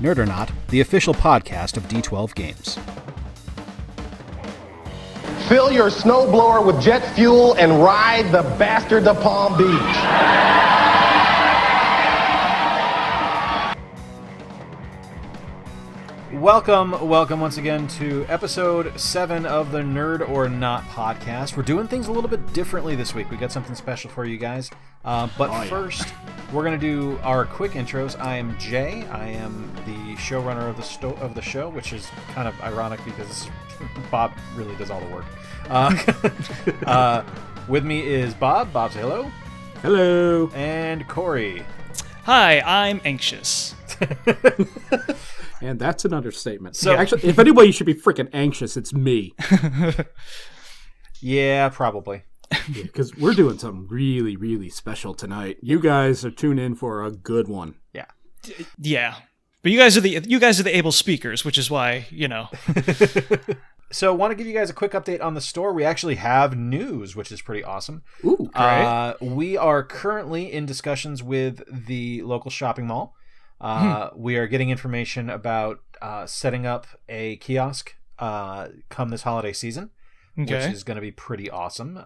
Nerd or Not, the official podcast of D12 Games. Fill your snowblower with jet fuel and ride the bastard to Palm Beach. Welcome once again to episode 7 of the Nerd or Not podcast. We're doing things a little bit differently this week. We got something special for you guys. First, we're going to do our quick intros. I am Jay. I am the showrunner of the show, which is kind of ironic because Bob really does all the work. With me is Bob. Bob, say hello. Hello. And Corey. Hi, I'm anxious. And that's an understatement. So, actually, if anybody should be freaking anxious, it's me. Yeah, probably. Because we're doing something really, really special tonight. You guys are tuned in for a good one. Yeah. Yeah. But you guys are the able speakers, which is why, So I want to give you guys a quick update on the store. We actually have news, which is pretty awesome. Ooh, great. We are currently in discussions with the local shopping mall. We are getting information about setting up a kiosk come this holiday season, which is going to be pretty awesome.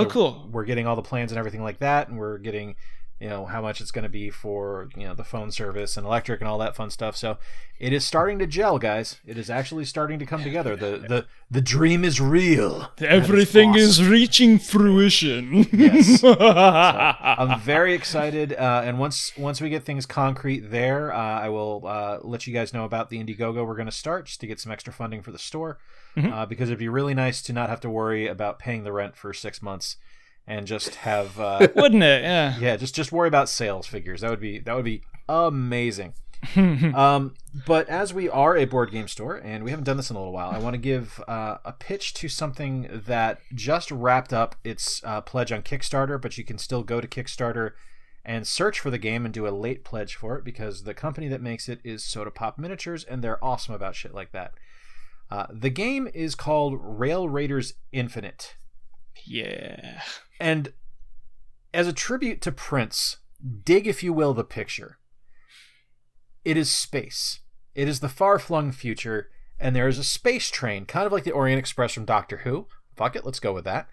Cool. We're getting all the plans and everything like that, and we're getting, how much it's going to be for, the phone service and electric and all that fun stuff. So it is starting to gel, guys. It is actually starting to come together. The dream is real. Everything is reaching fruition. Yes. So I'm very excited. And once we get things concrete there, I will let you guys know about the Indiegogo we're going to start just to get some extra funding for the store. Mm-hmm. Because it'd be really nice to not have to worry about paying the rent for 6 months and just have wouldn't it? Yeah. Yeah, just worry about sales figures. That would be amazing. But as we are a board game store, and we haven't done this in a little while, I want to give a pitch to something that just wrapped up its pledge on Kickstarter, but you can still go to Kickstarter and search for the game and do a late pledge for it, because the company that makes it is Soda Pop Miniatures, and they're awesome about shit like that. The game is called Rail Raiders Infinite. Yeah. And as a tribute to Prince, dig, if you will, the picture. It is space. It is the far-flung future, and there is a space train, kind of like the Orient Express from Doctor Who. Fuck it, let's go with that.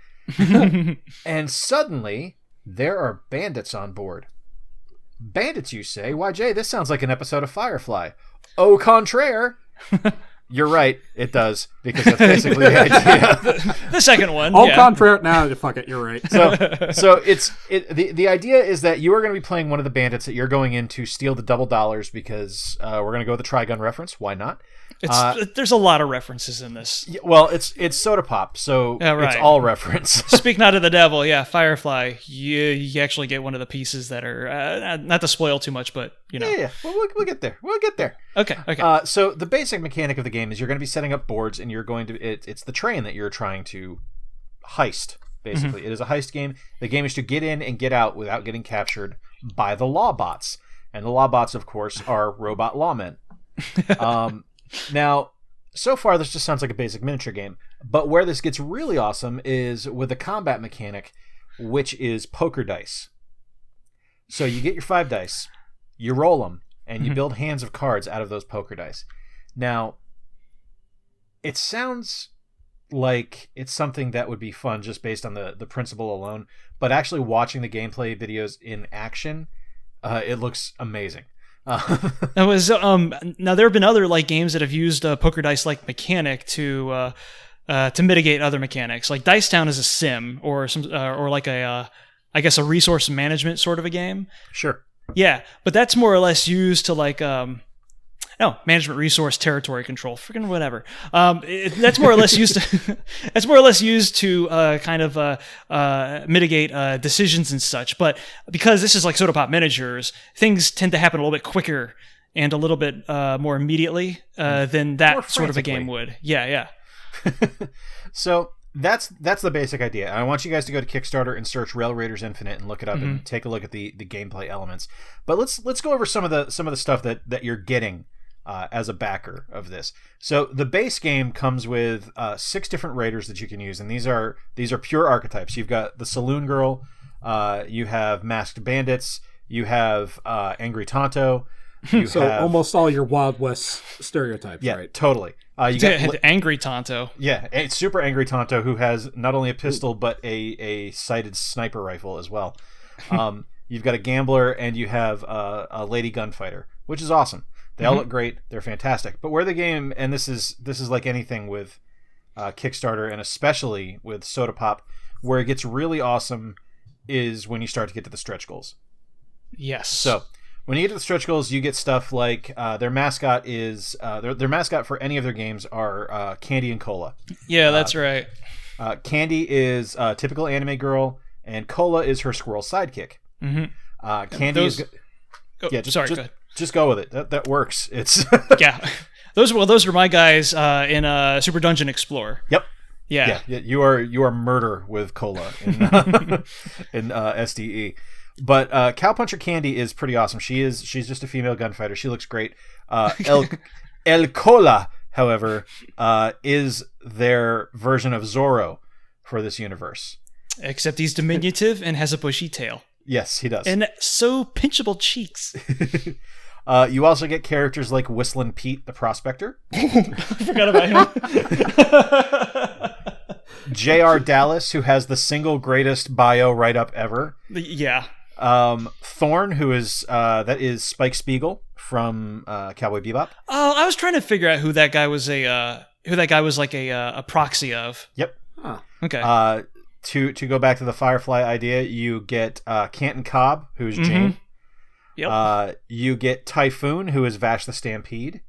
And suddenly, there are bandits on board. Bandits, you say? Why, Jay, this sounds like an episode of Firefly. Au contraire. You're right, it does, because that's basically the idea. The second one. Au contraire, now fuck it, you're right. So the idea is that you are going to be playing one of the bandits that you're going in to steal the double dollars, because we're going to go with the Trigun reference. Why not? There's a lot of references in this. Well, it's Soda Pop, so It's all reference. Speak not of the devil. Yeah, Firefly. You actually get one of the pieces that are not to spoil too much, but Yeah. Well, we'll get there. We'll get there. Okay. So the basic mechanic of the game is you're going to be setting up boards, and you're going to it's the train that you're trying to heist. Basically, It is a heist game. The game is to get in and get out without getting captured by the law bots, and the law bots, of course, are robot lawmen. Now, so far, this just sounds like a basic miniature game, but where this gets really awesome is with the combat mechanic, which is poker dice. So you get your 5 dice, you roll them, and you build hands of cards out of those poker dice. Now, it sounds like it's something that would be fun just based on the principle alone, but actually watching the gameplay videos in action, it looks amazing. Now there have been other games that have used a poker dice mechanic to mitigate other mechanics. Like Dice Town is a sim or a resource management sort of a game. Sure. Yeah, but that's more or less used to management resource territory control, freaking whatever. That's more or less used to mitigate decisions and such. But because this is like Soda Pop Miniatures, things tend to happen a little bit quicker and a little bit more immediately than that sort of a game would. Yeah. So that's the basic idea. I want you guys to go to Kickstarter and search Rail Raiders Infinite and look it up and take a look at the gameplay elements. But let's go over some of the stuff that you're getting as a backer of this. So the base game comes with 6 different raiders that you can use, and these are pure archetypes. You've got the Saloon Girl, you have Masked Bandits, you have Angry Tonto, So almost all your Wild West stereotypes, yeah, right? totally. You got angry Tonto. Yeah, a super angry Tonto who has not only a pistol but a sighted sniper rifle as well. You've got a gambler and you have a lady gunfighter, which is awesome. They all look great. They're fantastic. But where the game, and this is like anything with Kickstarter and especially with Soda Pop, where it gets really awesome is when you start to get to the stretch goals. Yes. So when you get to the stretch goals, you get stuff like their mascot is their mascot for any of their games are Candy and Cola. Yeah, that's right. Candy is a typical anime girl, and Cola is her squirrel sidekick. Mm-hmm. Candy is just go with it. That works. It's yeah. Those were my guys in Super Dungeon Explorer. Yep. Yeah. You are murder with Cola in SDE. But Cowpuncher Candy is pretty awesome. She's just a female gunfighter. She looks great. El Cola, however, is their version of Zorro for this universe. Except he's diminutive and has a bushy tail. Yes, he does. And so pinchable cheeks. You also get characters like Whistlin' Pete, the prospector. I forgot about him. J.R. Dallas, who has the single greatest bio write-up ever. Yeah. Thorn, who is that is Spike Spiegel from Cowboy Bebop. Oh, I was trying to figure out who that guy was like a proxy of. Yep. Huh. Okay. To go back to the Firefly idea, you get Canton Cobb, who's Jane. Yep. You get Typhoon, who is Vash the Stampede.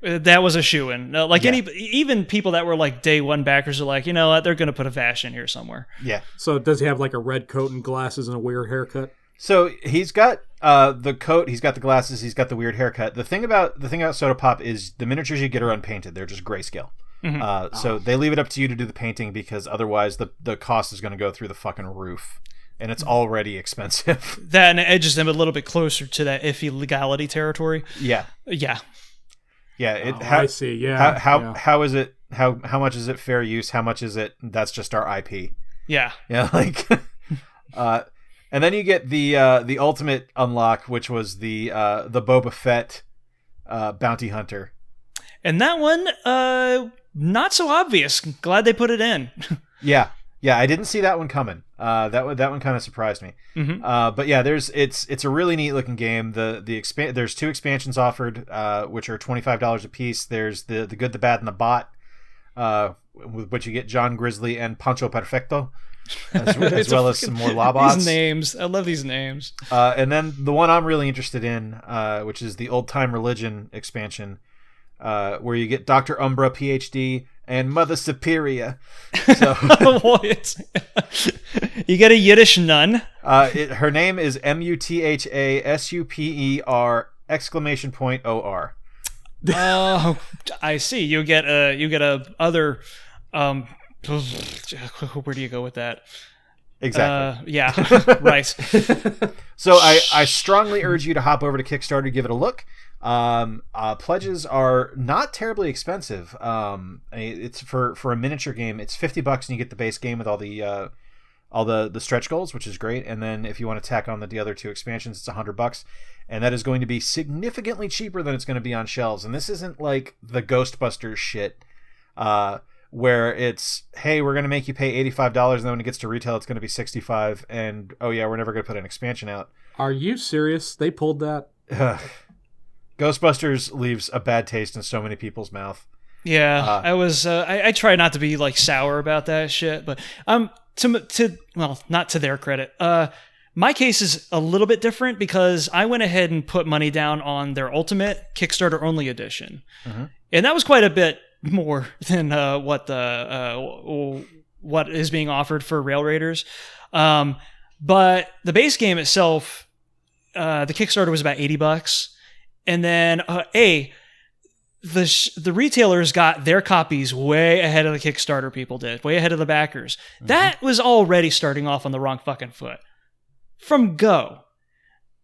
That was a shoo-in. Even people that were like day one backers are like, you know what, they're going to put a Vash in here somewhere. Yeah. So does he have like a red coat and glasses and a weird haircut? So he's got the coat, he's got the glasses, he's got the weird haircut. The thing about Soda Pop is the miniatures you get are unpainted. They're just grayscale. Mm-hmm. So they leave it up to you to do the painting because otherwise the cost is going to go through the fucking roof. And it's already expensive. That and it edges them a little bit closer to that iffy legality territory. Yeah. Yeah. Yeah. I see. Yeah. How is it? How much is it fair use? How much is it? That's just our IP. Yeah. Yeah. Like, and then you get the ultimate unlock, which was the Boba Fett bounty hunter. And that one, not so obvious. Glad they put it in. Yeah. Yeah, I didn't see that one coming. That one kind of surprised me. Mm-hmm. But yeah, it's a really neat looking game. There's 2 expansions offered, which are $25 a piece. There's the Good, the Bad, and the Bot, with which you get John Grizzly and Pancho Perfecto, as well as some more Lobots. These names, I love these names. And then the one I'm really interested in, which is the Old Time Religion expansion, where you get Dr. Umbra, PhD, and Mother Superior. So you get a Yiddish nun. Her name is MUTHASUPER !OR. Oh, I see. You get a other. Where do you go with that? Exactly. Yeah. Right. So I strongly urge you to hop over to Kickstarter, give it a look. Pledges are not terribly expensive. It's for a miniature game, it's $50 and you get the base game with all the stretch goals, which is great. And then if you want to tack on the other 2 expansions, it's $100, and that is going to be significantly cheaper than it's going to be on shelves. And this isn't like the Ghostbusters shit, where it's, hey, we're going to make you pay $85, and then when it gets to retail, it's going to be $65, and oh yeah, we're never going to put an expansion out. Are you serious? They pulled that? Ghostbusters leaves a bad taste in so many people's mouth. Yeah, I try not to be like sour about that shit, but not to their credit. My case is a little bit different because I went ahead and put money down on their Ultimate Kickstarter only edition, and that was quite a bit more than what is being offered for Rail Raiders. But the base game itself, the Kickstarter was about $80. And then, the retailers got their copies way ahead of the Kickstarter people did, way ahead of the backers. Mm-hmm. That was already starting off on the wrong fucking foot from go.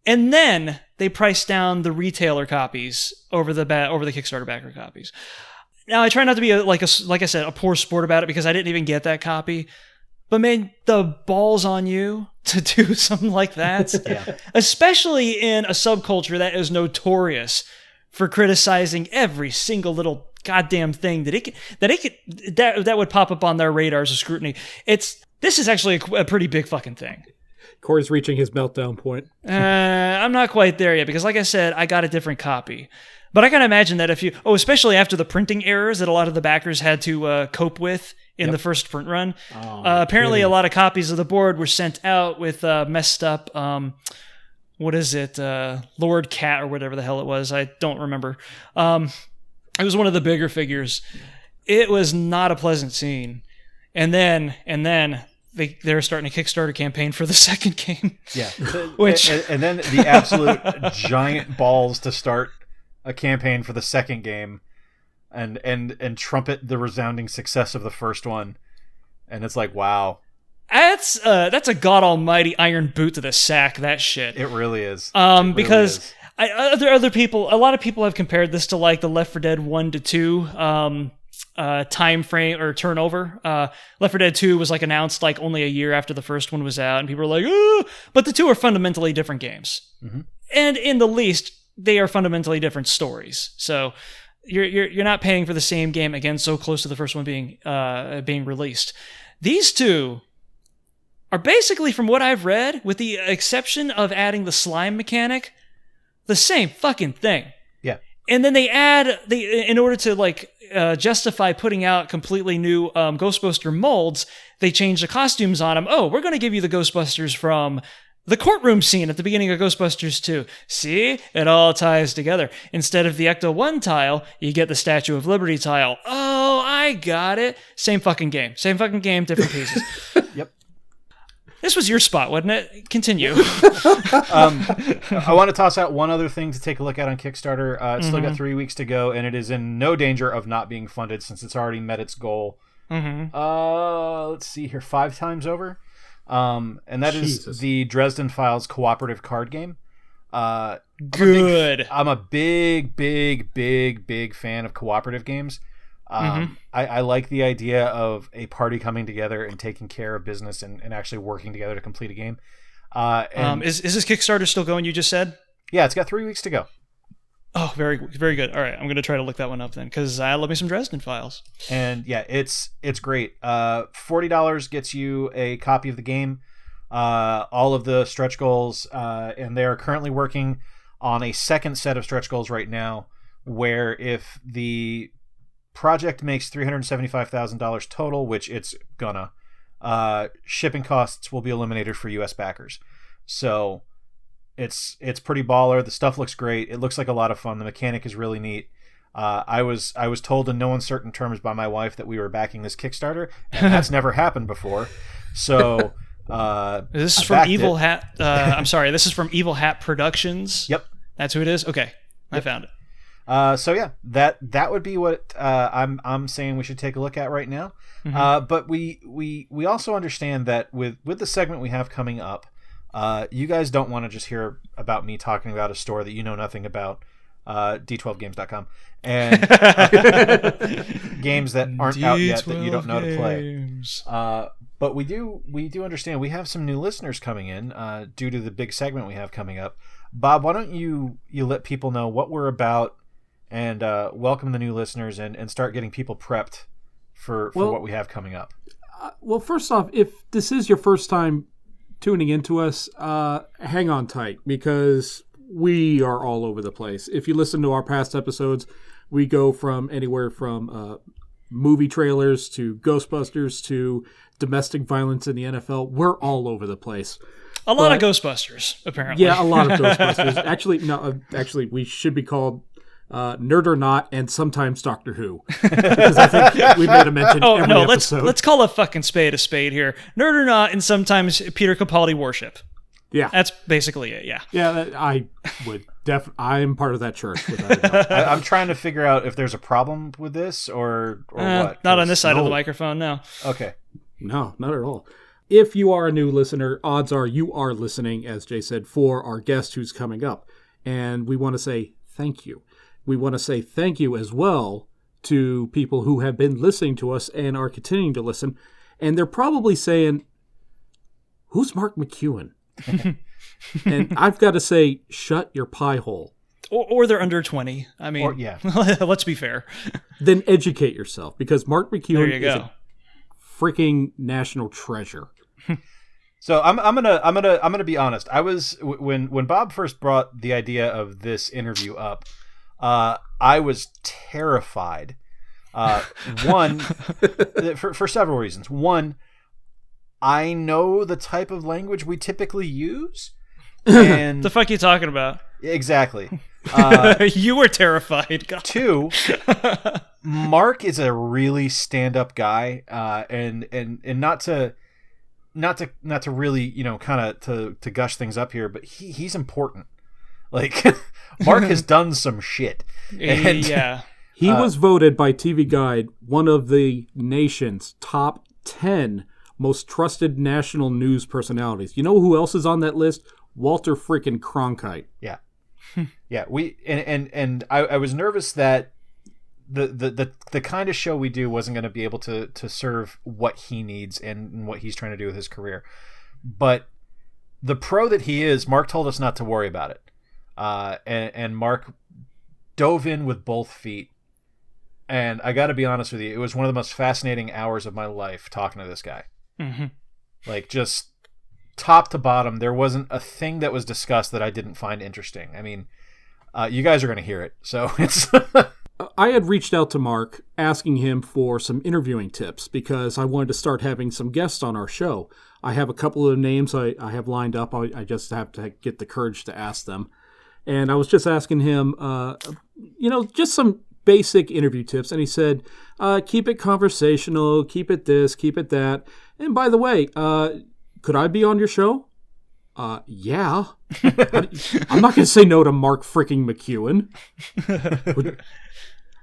And then they priced down the retailer copies over the Kickstarter backer copies. Now I try not to be like I said, a poor sport about it because I didn't even get that copy. But man, the balls on you to do something like that, especially in a subculture that is notorious for criticizing every single little goddamn thing that would pop up on their radars of scrutiny. This is actually a pretty big fucking thing. Corey's reaching his meltdown point. I'm not quite there yet because, like I said, I got a different copy. But I can imagine that especially after the printing errors that a lot of the backers had to cope with in the first print run. Apparently, a lot of copies of the board were sent out with messed up, what is it, Lord Cat or whatever the hell it was. I don't remember. It was one of the bigger figures. It was not a pleasant scene. And then they're starting a Kickstarter campaign for the second game. Yeah. And then the absolute giant balls to start a campaign for the second game and trumpet the resounding success of the first one. And it's like, wow. That's a god almighty iron boot to the sack, that shit. It really is. Because other people, a lot of people have compared this to like the Left 4 Dead 1 to 2 time frame or turnover. Left 4 Dead 2 was like announced like only a year after the first one was out, and people were like, "Ooh!" But the two are fundamentally different games, and in the least, they are fundamentally different stories. So you're not paying for the same game again, so close to the first one being released. These two are basically, from what I've read, with the exception of adding the slime mechanic, the same fucking thing. Yeah. And then they add in order to like justify putting out completely new Ghostbuster molds, they change the costumes on them. Oh, we're going to give you the Ghostbusters from the courtroom scene at the beginning of Ghostbusters 2. See? It all ties together. Instead of the Ecto-1 tile, you get the Statue of Liberty tile. Oh, I got it. Same fucking game, different pieces. Yep. This was your spot, wasn't it? Continue. I want to toss out one other thing to take a look at on Kickstarter. It's still got 3 weeks to go, and it is in no danger of not being funded since it's already met its goal. Let's see here, 5 times over. And that is the Dresden Files cooperative card game. Good. I'm a big fan of cooperative games. I like the idea of a party coming together and taking care of business and actually working together to complete a game. Is this Kickstarter still going, you just said? Yeah, it's got 3 weeks to go. Oh, very, very good. All right, I'm going to try to look that one up then, because I love me some Dresden Files. And yeah, it's great. $40 gets you a copy of the game, all of the stretch goals, and they are currently working on a second set of stretch goals right now, where if the project makes $375,000 total, which it's gonna, shipping costs will be eliminated for U.S. backers. So it's pretty baller. The stuff looks great. It looks like a lot of fun. The mechanic is really neat. I was told in no uncertain terms by my wife that we were backing this Kickstarter, and that's never happened before. So this is from Evil Hat. I'm sorry. This is from Evil Hat Productions. Yep, that's who it is. Okay, I found it. So yeah, that would be what I'm saying we should take a look at right now. But we also understand that with the segment we have coming up, you guys don't want to just hear about me talking about a store that you know nothing about, d12games.com, and games that aren't out yet that you don't know to play. But we do understand we have some new listeners coming in due to the big segment we have coming up. Bob, why don't you let people know what we're about and welcome the new listeners and start getting people prepped for what we have coming up. Well, first off, if this is your first time tuning into us, hang on tight, because we are all over the place. If you listen to our past episodes, we go from anywhere from movie trailers to Ghostbusters to domestic violence in the NFL. We're all over the place. A lot of Ghostbusters, apparently. Yeah, a lot of Ghostbusters. Actually, we should be called Nerd or Not, and sometimes Doctor Who, because I think we made a mention every episode. Let's call a fucking spade here. Nerd or Not, and sometimes Peter Capaldi worship. Yeah, that's basically it. Yeah. Yeah, I would I'm part of that church. Without a doubt. I'm trying to figure out if there's a problem with this or what. Not on this side of the microphone. No. Okay. No, not at all. If you are a new listener, odds are you are listening, as Jay said, for our guest who's coming up, and we want to say thank you. We want to say thank you as well to people who have been listening to us and are continuing to listen. And they're probably saying, who's Mark McEwen? And I've got to say, shut your pie hole. Or they're under 20. I mean, let's be fair. Then educate yourself, because Mark McEwen is go. a freaking national treasure. So I'm gonna be honest. I was when Bob first brought the idea of this interview up, I was terrified. One, for several reasons. One, I know the type of language we typically use. And the fuck you talking about? Exactly. You were terrified. God. Two, Mark is a really stand-up guy, and not to really, kind of to gush things up here, but he's important. Like, Mark has done some shit. And, yeah. He was voted by TV Guide one of the nation's top 10 most trusted national news personalities. You know who else is on that list? Walter freaking Cronkite. Yeah. Yeah. I was nervous that the kind of show we do wasn't going to be able to serve what he needs and what he's trying to do with his career. But the pro that he is, Mark told us not to worry about it. And Mark dove in with both feet. And I got to be honest with you, it was one of the most fascinating hours of my life talking to this guy. Mm-hmm. Like, just top to bottom, there wasn't a thing that was discussed that I didn't find interesting. I mean, you guys are going to hear it, so it's... I had reached out to Mark asking him for some interviewing tips because I wanted to start having some guests on our show. I have a couple of names I have lined up. I just have to get the courage to ask them. And I was just asking him, just some basic interview tips. And he said, keep it conversational, keep it this, keep it that. And by the way, could I be on your show? Yeah. I'm not going to say no to Mark freaking McEwen.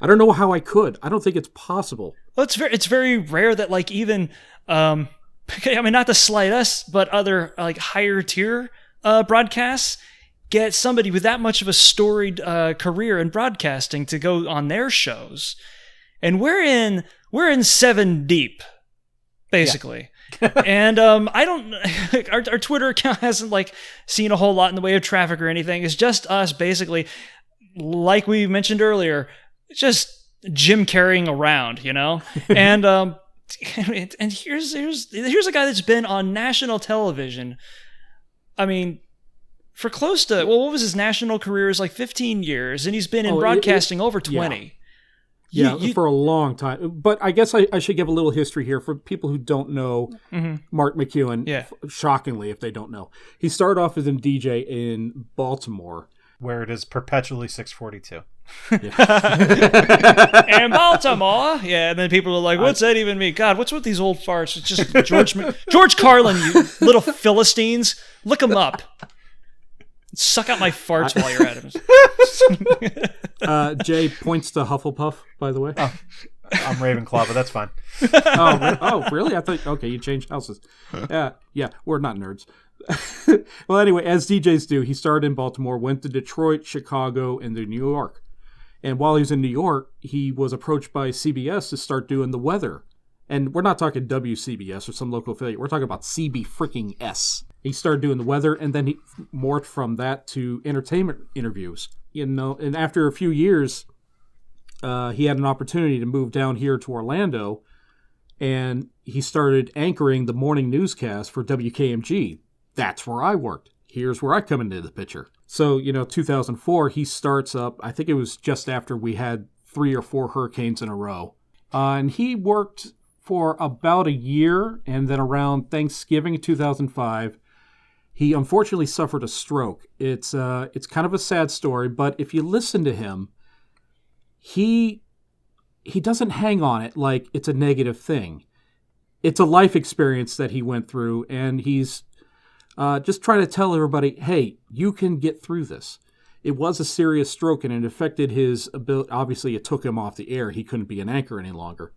I don't know how I could. I don't think it's possible. Well, it's very rare that, like, even, I mean, not to slight us, but other, like, higher tier broadcasts get somebody with that much of a storied career in broadcasting to go on their shows. And we're in 7 deep, basically. Yeah. And I don't, our Twitter account hasn't, like, seen a whole lot in the way of traffic or anything. It's just us, basically, like we mentioned earlier, just Jim carrying around, and and here's a guy that's been on national television. I mean, for close to, what was his national career? Is like 15 years, and he's been in broadcasting over 20. Yeah, for a long time. But I guess I should give a little history here for people who don't know Mark McEwen. Yeah. Shockingly, if they don't know, he started off as a DJ in Baltimore, where it is perpetually 642. And Baltimore, and then people are like, "What's that even mean?" God, what's with these old farts? It's just George Carlin, you little Philistines. Look them up. Suck out my farts while you're at it. Jay points to Hufflepuff, by the way. Oh, I'm Ravenclaw, but that's fine. Oh, really? I thought, okay, you changed houses. Yeah, we're not nerds. Well, anyway, as DJs do, he started in Baltimore, went to Detroit, Chicago, and then New York. And while he was in New York, he was approached by CBS to start doing the weather. And we're not talking WCBS or some local affiliate. We're talking about CB-freaking-S. He started doing the weather, and then he morphed from that to entertainment interviews. And after a few years, he had an opportunity to move down here to Orlando, and he started anchoring the morning newscast for WKMG. That's where I worked. Here's where I come into the picture. So, 2004, he starts up, I think it was just after we had 3 or 4 hurricanes in a row. And he worked for about a year, and then around Thanksgiving 2005, he unfortunately suffered a stroke. It's kind of a sad story, but if you listen to him, he doesn't hang on it like it's a negative thing. It's a life experience that he went through, and he's just trying to tell everybody, hey, you can get through this. It was a serious stroke, and it affected his ability. Obviously, it took him off the air. He couldn't be an anchor any longer.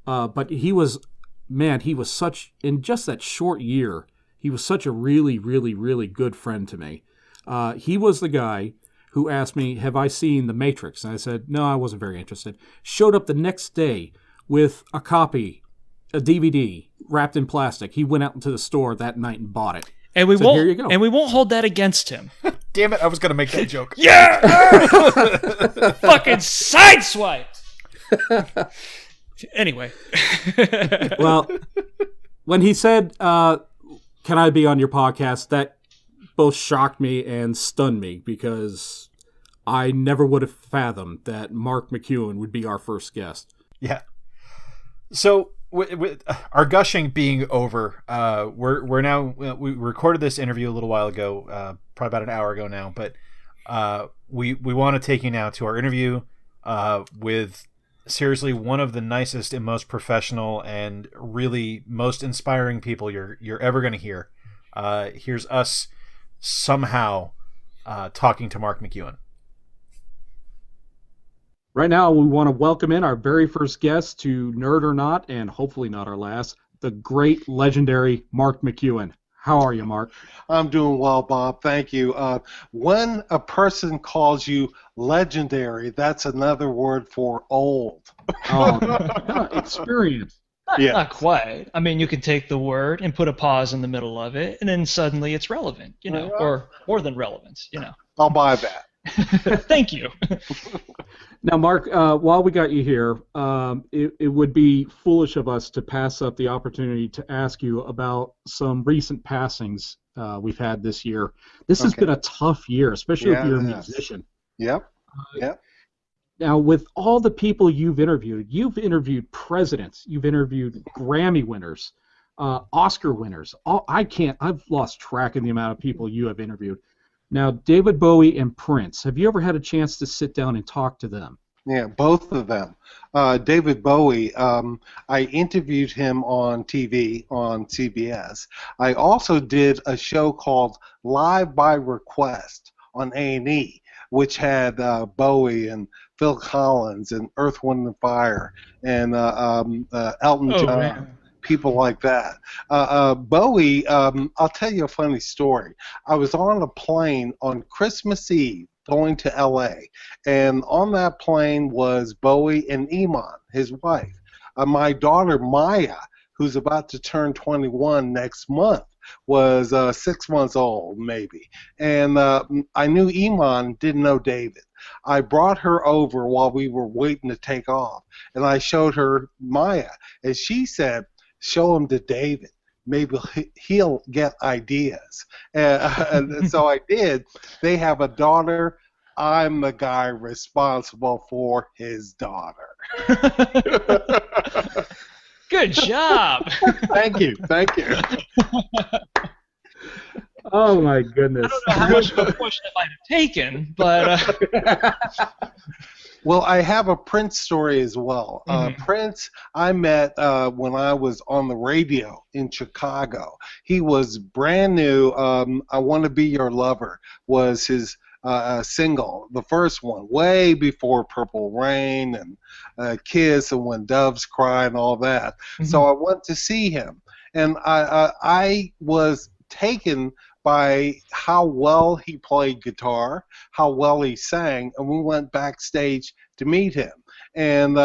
But he was such, in just that short year, he was such a really, really, really good friend to me. He was the guy who asked me, have I seen The Matrix? And I said, no, I wasn't very interested. Showed up the next day with a copy a DVD wrapped in plastic. He went out into the store that night and bought it. And we So won't. here you go. And we won't hold that against him. Damn it! I was gonna make that joke. Yeah. Fucking sideswiped. Anyway. Well, when he said, "Can I be on your podcast?" that both shocked me and stunned me because I never would have fathomed that Mark McEwen would be our first guest. Yeah. So with our gushing being over, we're now we recorded this interview a little while ago, probably about an hour ago now, but we want to take you now to our interview with seriously one of the nicest and most professional and really most inspiring people you're ever going to hear. Here's us somehow talking to Mark McEwen. Right now, we want to welcome in our very first guest to Nerd or Not, and hopefully not our last, the great, legendary Mark McEwen. How are you, Mark? I'm doing well, Bob. Thank you. When a person calls you legendary, that's another word for old. Experience. Not quite. I mean, you could take the word and put a pause in the middle of it, and then suddenly it's relevant, or more than relevant, I'll buy that. Thank you. Now, Mark, while we got you here, it would be foolish of us to pass up the opportunity to ask you about some recent passings we've had this year. This has been a tough year, especially if you're a musician. Yep. Now, with all the people you've interviewed presidents, you've interviewed Grammy winners, Oscar winners. I've lost track of the amount of people you have interviewed. Now, David Bowie and Prince, have you ever had a chance to sit down and talk to them? Yeah, both of them. David Bowie, I interviewed him on TV on CBS. I also did a show called Live by Request on A&E, which had Bowie and Phil Collins and Earth, Wind and Fire and Elton John. Man. People like that. Bowie, I'll tell you a funny story. I was on a plane on Christmas Eve going to L.A., and on that plane was Bowie and Iman, his wife. My daughter, Maya, who's about to turn 21 next month, was 6 months old, maybe. And I knew Iman didn't know David. I brought her over while we were waiting to take off, and I showed her Maya, and she said, "Show him to David. Maybe he'll get ideas." And so I did. They have a daughter. I'm the guy responsible for his daughter. Good job. Thank you. Oh, my goodness. I don't know how much of a push that might have taken, but... Well, I have a Prince story as well. Prince, I met when I was on the radio in Chicago. He was brand new. I Want to Be Your Lover was his single, the first one, way before Purple Rain and Kiss and When Doves Cry and all that. So I went to see him, and I was taken by how well he played guitar, how well he sang, and we went backstage to meet him. And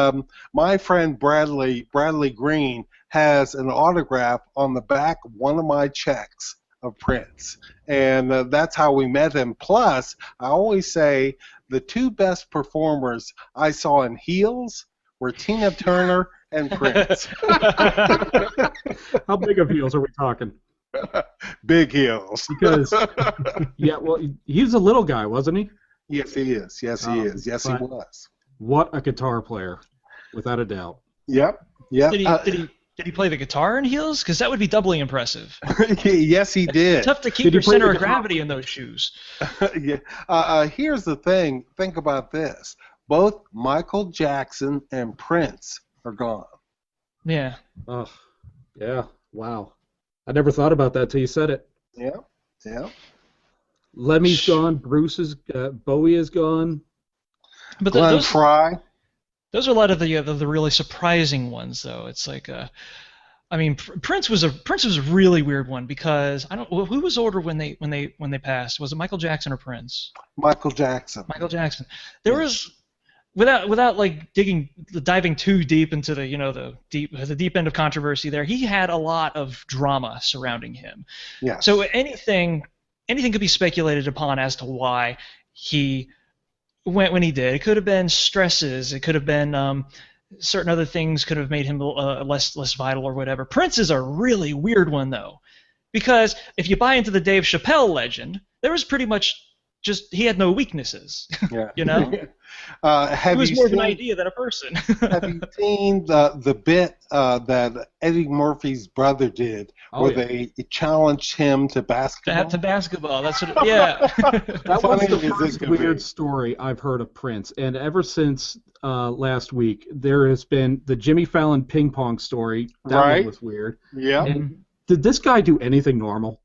my friend Bradley Green has an autograph on the back of one of my checks of Prince. And that's how we met him. Plus, I always say the two best performers I saw in heels were Tina Turner and Prince. How big of heels are we talking? Big heels. Because, yeah, well, he was a little guy, wasn't he? Yes, he is. Yes, he is. Yes, he was. What a guitar player, without a doubt. Yep. Did he play the guitar in heels? Because that would be doubly impressive. Yes, he did. It's tough to keep your center of gravity in those shoes. Yeah. Here's the thing. Think about this. Both Michael Jackson and Prince are gone. Yeah. Oh, yeah. Wow. I never thought about that till you said it. Yeah. Lemmy's gone. Bowie is gone. But Glenn Frey. Those are a lot of the really surprising ones, though. It's like, I mean, Prince was a really weird one because who was older when they passed? Was it Michael Jackson or Prince? Michael Jackson. Michael Jackson. There was without like diving too deep into the deep end of controversy there, he had a lot of drama surrounding him. Yeah. So anything could be speculated upon as to why he went when he did. It could have been stresses. It could have been certain other things could have made him less vital or whatever. Prince is a really weird one though, because if you buy into the Dave Chappelle legend, there was pretty much just he had no weaknesses. Yeah. You know. He was more of an idea than a person. Have you seen the bit that Eddie Murphy's brother did, where they challenged him to basketball? To basketball. That's what. Yeah. That was the first weird story I've heard of Prince, and ever since last week, there has been the Jimmy Fallon ping pong story. That one was weird. Yeah. And did this guy do anything normal?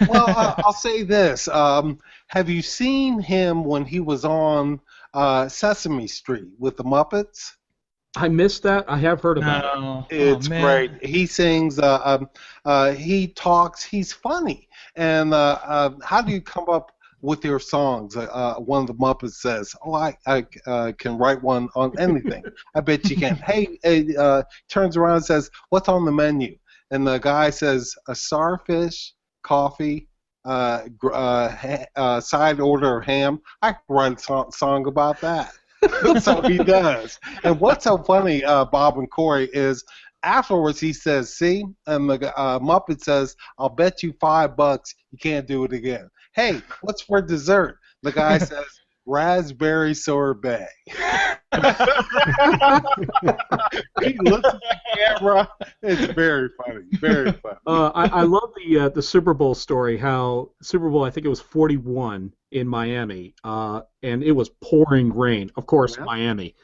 Well, I'll say this. Have you seen him when he was on Sesame Street with the Muppets? I missed that. I have heard about it. It's great. He sings. He talks. He's funny. And how do you come up with your songs? One of the Muppets says, "Oh, I can write one on anything." I bet you can. Hey, turns around and says, "What's on the menu?" And the guy says, "A starfish, coffee, side order of ham." I can write a song about that. So he does. And what's so funny, Bob and Corey, is afterwards he says, "See," and the Muppet says, "I'll bet you $5 you can't do it again." "Hey, what's for dessert?" The guy says, "Raspberry sorbet." He looks at the camera. It's very funny. Very funny. I love the Super Bowl story. How Super Bowl, I think it was 41 in Miami, and it was pouring rain. Of course, Miami.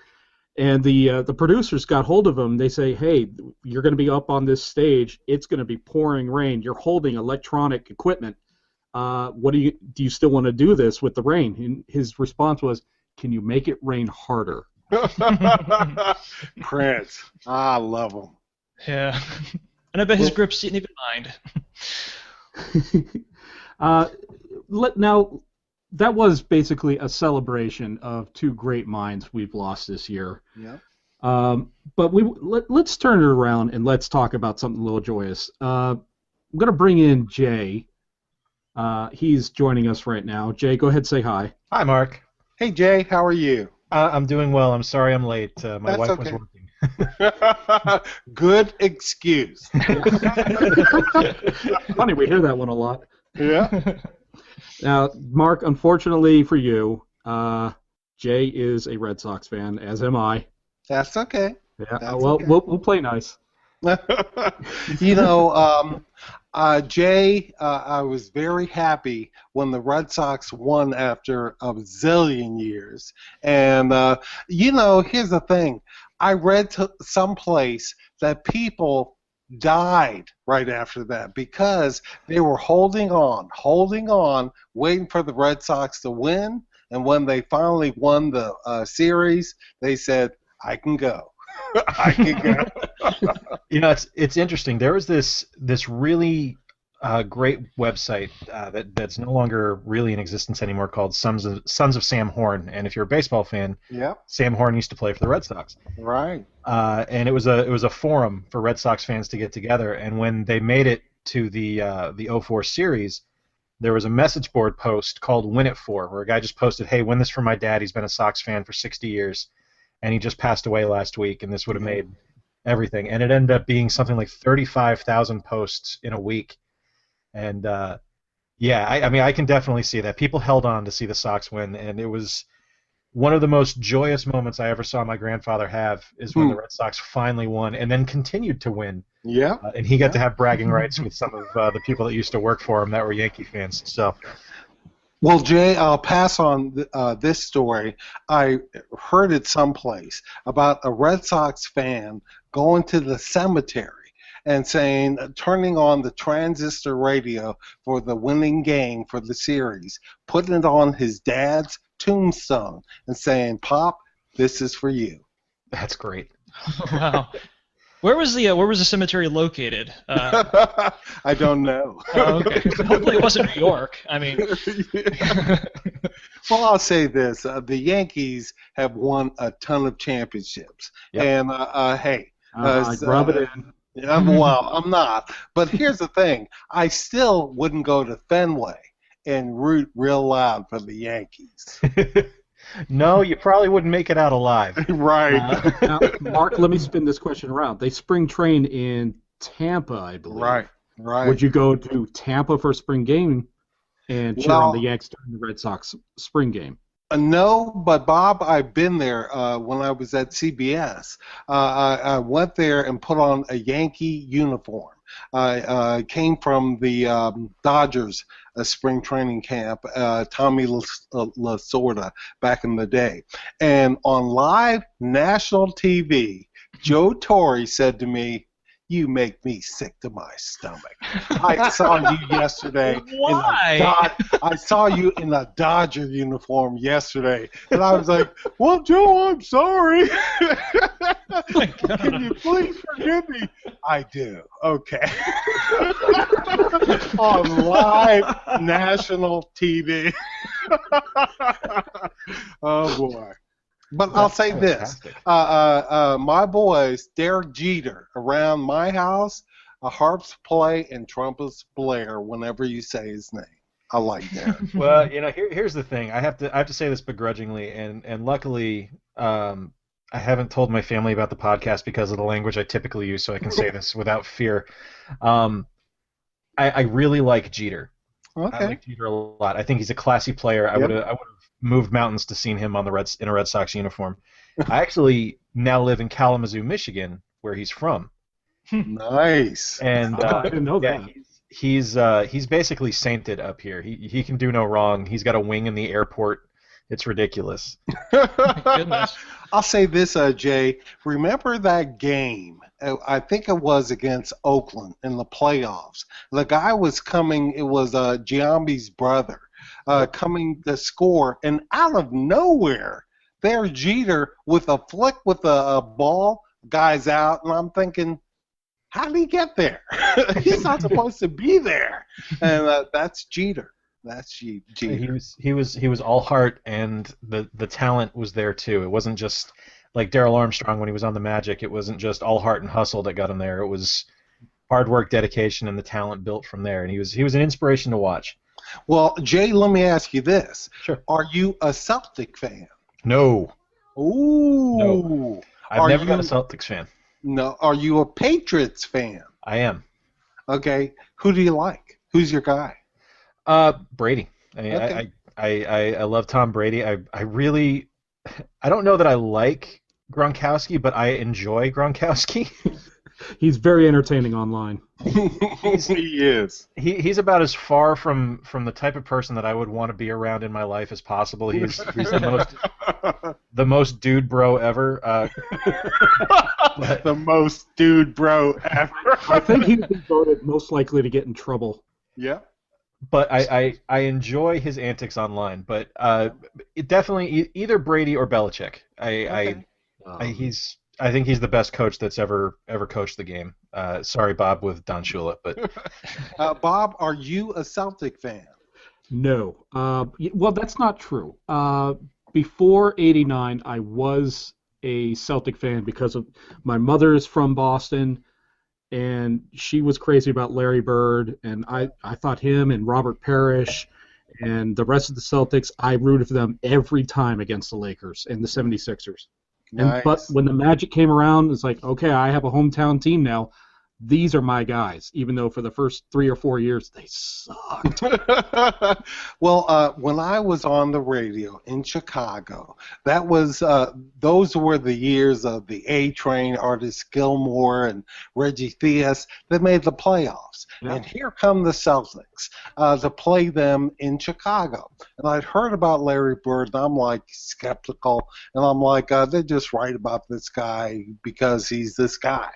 And the producers got hold of him. They say, "Hey, you're going to be up on this stage. It's going to be pouring rain. You're holding electronic equipment. What do you still want to do this with the rain?" And his response was, "Can you make it rain harder?" Prince. I love him. Yeah. And I bet his grips didn't even mind. Now, that was basically a celebration of two great minds we've lost this year. Yeah. But let's turn it around and let's talk about something a little joyous. I'm going to bring in Jay. He's joining us right now. Jay, go ahead and say hi. Hi, Mark. Hey, Jay, how are you? I'm doing well. I'm sorry I'm late. My wife was working. Good excuse. Funny, we hear that one a lot. Yeah. Now, Mark, unfortunately for you, Jay is a Red Sox fan, as am I. That's okay. Yeah. That's well, okay. we'll play nice. You know, Jay, I was very happy when the Red Sox won after a zillion years. And, you know, here's the thing. I read someplace that people died right after that because they were holding on, waiting for the Red Sox to win. And when they finally won the series, they said, "I can go." I can go. You know, it's interesting. There was this really great website that's no longer really in existence anymore called Sons of Sam Horn. And if you're a baseball fan, Sam Horn used to play for the Red Sox. Right. And it was a forum for Red Sox fans to get together. And when they made it to the 04 series, there was a message board post called "Win It For," where a guy just posted, "Hey, win this for my dad. He's been a Sox fan for 60 years. And he just passed away last week, and this would have made everything." And it ended up being something like 35,000 posts in a week. And, I mean, I can definitely see that. People held on to see the Sox win, and it was one of the most joyous moments I ever saw my grandfather have is when the Red Sox finally won and then continued to win. Yeah. And he got to have bragging rights with some of the people that used to work for him that were Yankee fans. So... Well, Jay, I'll pass on this story. I heard it someplace about a Red Sox fan going to the cemetery and saying, turning on the transistor radio for the winning game for the series, putting it on his dad's tombstone and saying, "Pop, this is for you." That's great. Wow. Where was the cemetery located? I don't know. Okay. Hopefully it wasn't New York. I mean, Well, I'll say this: the Yankees have won a ton of championships, and hey, rub it in. well, I'm not. But here's the thing: I still wouldn't go to Fenway and root real loud for the Yankees. No, you probably wouldn't make it out alive. Right. Now, Mark, let me spin this question around. They spring train in Tampa, I believe. Right. Would you go to Tampa for a spring game and cheer on the Yanks during the Red Sox spring game? No, but Bob, I've been there when I was at CBS. I went there and put on a Yankee uniform. I came from the Dodgers spring training camp, Tommy Lasorda back in the day. And on live national TV, Joe Torre said to me, "You make me sick to my stomach. I saw you yesterday. Why? I saw you in a Dodger uniform yesterday." And I was like, "Well, Joe, I'm sorry. Can you please forgive me?" "I do." "Okay." On live national TV. Oh, boy. But I'll say this: my boys, Derek Jeter, around my house, harps play and trumpets blare whenever you say his name. I like Derek. Well, here's the thing. I have to say this begrudgingly, and luckily, I haven't told my family about the podcast because of the language I typically use, so I can say this without fear. I really like Jeter. Okay. I like Jeter a lot. I think he's a classy player. I would have moved mountains to seen him on in a Red Sox uniform. I actually now live in Kalamazoo, Michigan, where he's from. Nice. And I didn't know that. He's basically sainted up here. He can do no wrong. He's got a wing in the airport. It's ridiculous. goodness. I'll say this, Jay. Remember that game? I think it was against Oakland in the playoffs. The guy was coming. It was Giambi's brother coming to score, and out of nowhere, there's Jeter with a flick with a ball. Guy's out, and I'm thinking, how did he get there? He's not supposed to be there. And that's Jeter. That's Jeter. He was all heart, and the talent was there too. It wasn't just like Darryl Armstrong when he was on the Magic. It wasn't just all heart and hustle that got him there. It was hard work, dedication, and the talent built from there. And he was an inspiration to watch. Well, Jay, let me ask you this. Sure. Are you a Celtic fan? No. Ooh. No. I've never been a Celtics fan. No. Are you a Patriots fan? I am. Okay. Who do you like? Who's your guy? Brady. I mean, Okay. I love Tom Brady. I don't know that I like Gronkowski, but I enjoy Gronkowski. He's very entertaining online. He is. He's about as far from the type of person that I would want to be around in my life as possible. He's the most dude bro ever. The most dude bro ever. I think he's been voted most likely to get in trouble. Yeah. But I enjoy his antics online. But it definitely either Brady or Belichick. I think he's the best coach that's ever coached the game. Sorry, Bob, with Don Shula, but Bob, are you a Celtic fan? No. Well, that's not true. Before '89, I was a Celtic fan because of my mother is from Boston, and she was crazy about Larry Bird, and I thought him and Robert Parrish and the rest of the Celtics, I rooted for them every time against the Lakers and the 76ers. Nice. But when the Magic came around, it's like, okay, I have a hometown team now. These are my guys, even though for the first 3 or 4 years they sucked. Well, when I was on the radio in Chicago, that was those were the years of the A Train, Artis Gilmore, and Reggie Theus that made the playoffs. Yeah. And here come the Celtics to play them in Chicago. And I'd heard about Larry Bird, and I'm like skeptical, and I'm like, they're just right about this guy because he's this guy.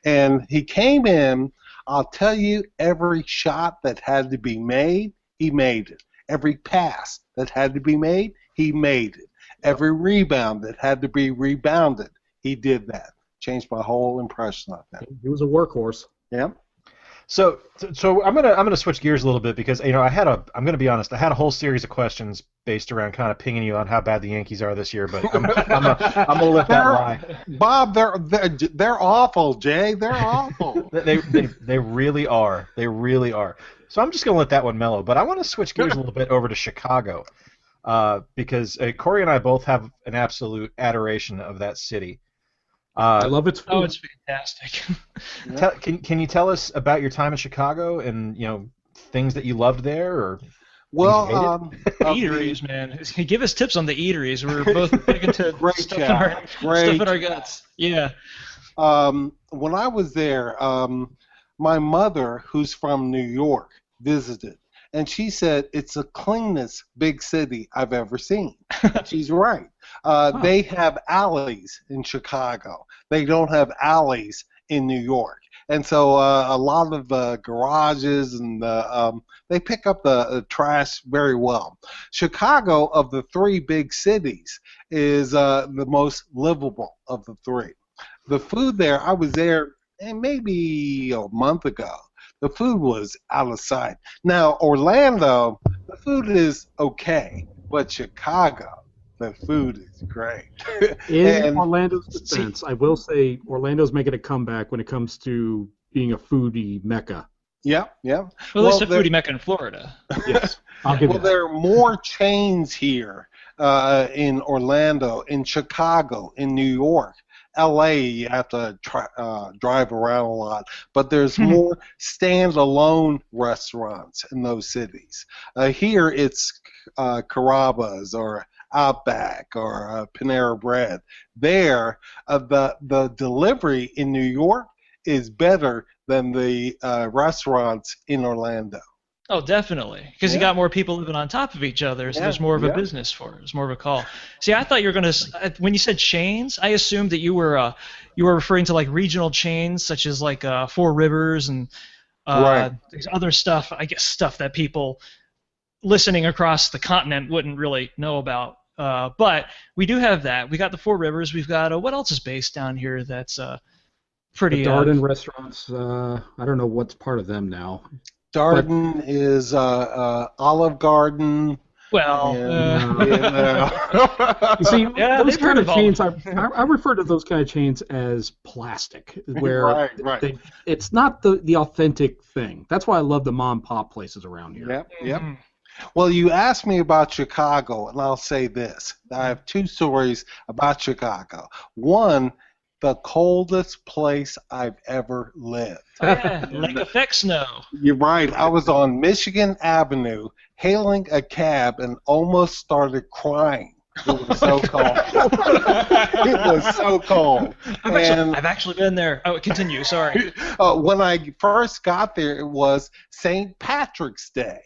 And he came in, I'll tell you, every shot that had to be made, he made it. Every pass that had to be made, he made it. Every rebound that had to be rebounded, he did that. Changed my whole impression of him. He was a workhorse. Yeah. So I'm gonna switch gears a little bit because I'm gonna be honest, I had a whole series of questions based around kind of pinging you on how bad the Yankees are this year, but I'm gonna let that lie. Bob, they're awful, Jay. They're awful. They really are. They really are. So I'm just gonna let that one mellow. But I want to switch gears a little bit over to Chicago, because Corey and I both have an absolute adoration of that city. I love its food. Oh, it's fantastic. Can you tell us about your time in Chicago and things that you loved there, or well, eateries, man. Give us tips on the eateries. We're both big into stuff in our guts. Yeah. When I was there, my mother, who's from New York, visited, and she said it's the cleanest big city I've ever seen. She's right. They have alleys in Chicago. They don't have alleys in New York. And so a lot of garages and they pick up the trash very well. Chicago, of the three big cities, is the most livable of the three. The food there, I was there maybe a month ago. The food was out of sight. Now, Orlando, the food is okay, but Chicago, the food is great. In Orlando's defense, I will say Orlando's making a comeback when it comes to being a foodie mecca. Yeah. Well, at least a foodie mecca in Florida. Yes, I'll give you that. There are more chains here in Orlando, in Chicago, in New York. L.A., you have to drive around a lot, but there's more standalone restaurants in those cities. Here it's Carrabba's or Outback or Panera Bread. There, the delivery in New York is better than the restaurants in Orlando. Oh, definitely, because you got more people living on top of each other, so there's more of a business for it. There's more of a call. See, I thought you were going to, when you said chains, I assumed that you were referring to like regional chains, such as like Four Rivers and there's other stuff, I guess stuff that people listening across the continent wouldn't really know about. But we do have that. We got the Four Rivers. We've got, what else is based down here that's pretty... The Darden restaurants, I don't know what's part of them now. Darden is Olive Garden. Well, you see, those kind of chains, I refer to those kind of chains as plastic, where it's not the authentic thing. That's why I love the mom and pop places around here. Yep. Well, you asked me about Chicago, and I'll say this. I have two stories about Chicago. One, the coldest place I've ever lived. Yeah, Lake Effect snow. You're right. I was on Michigan Avenue hailing a cab and almost started crying. It was so cold. It was so cold. I've actually been there. Oh, continue. Sorry. When I first got there, it was St. Patrick's Day.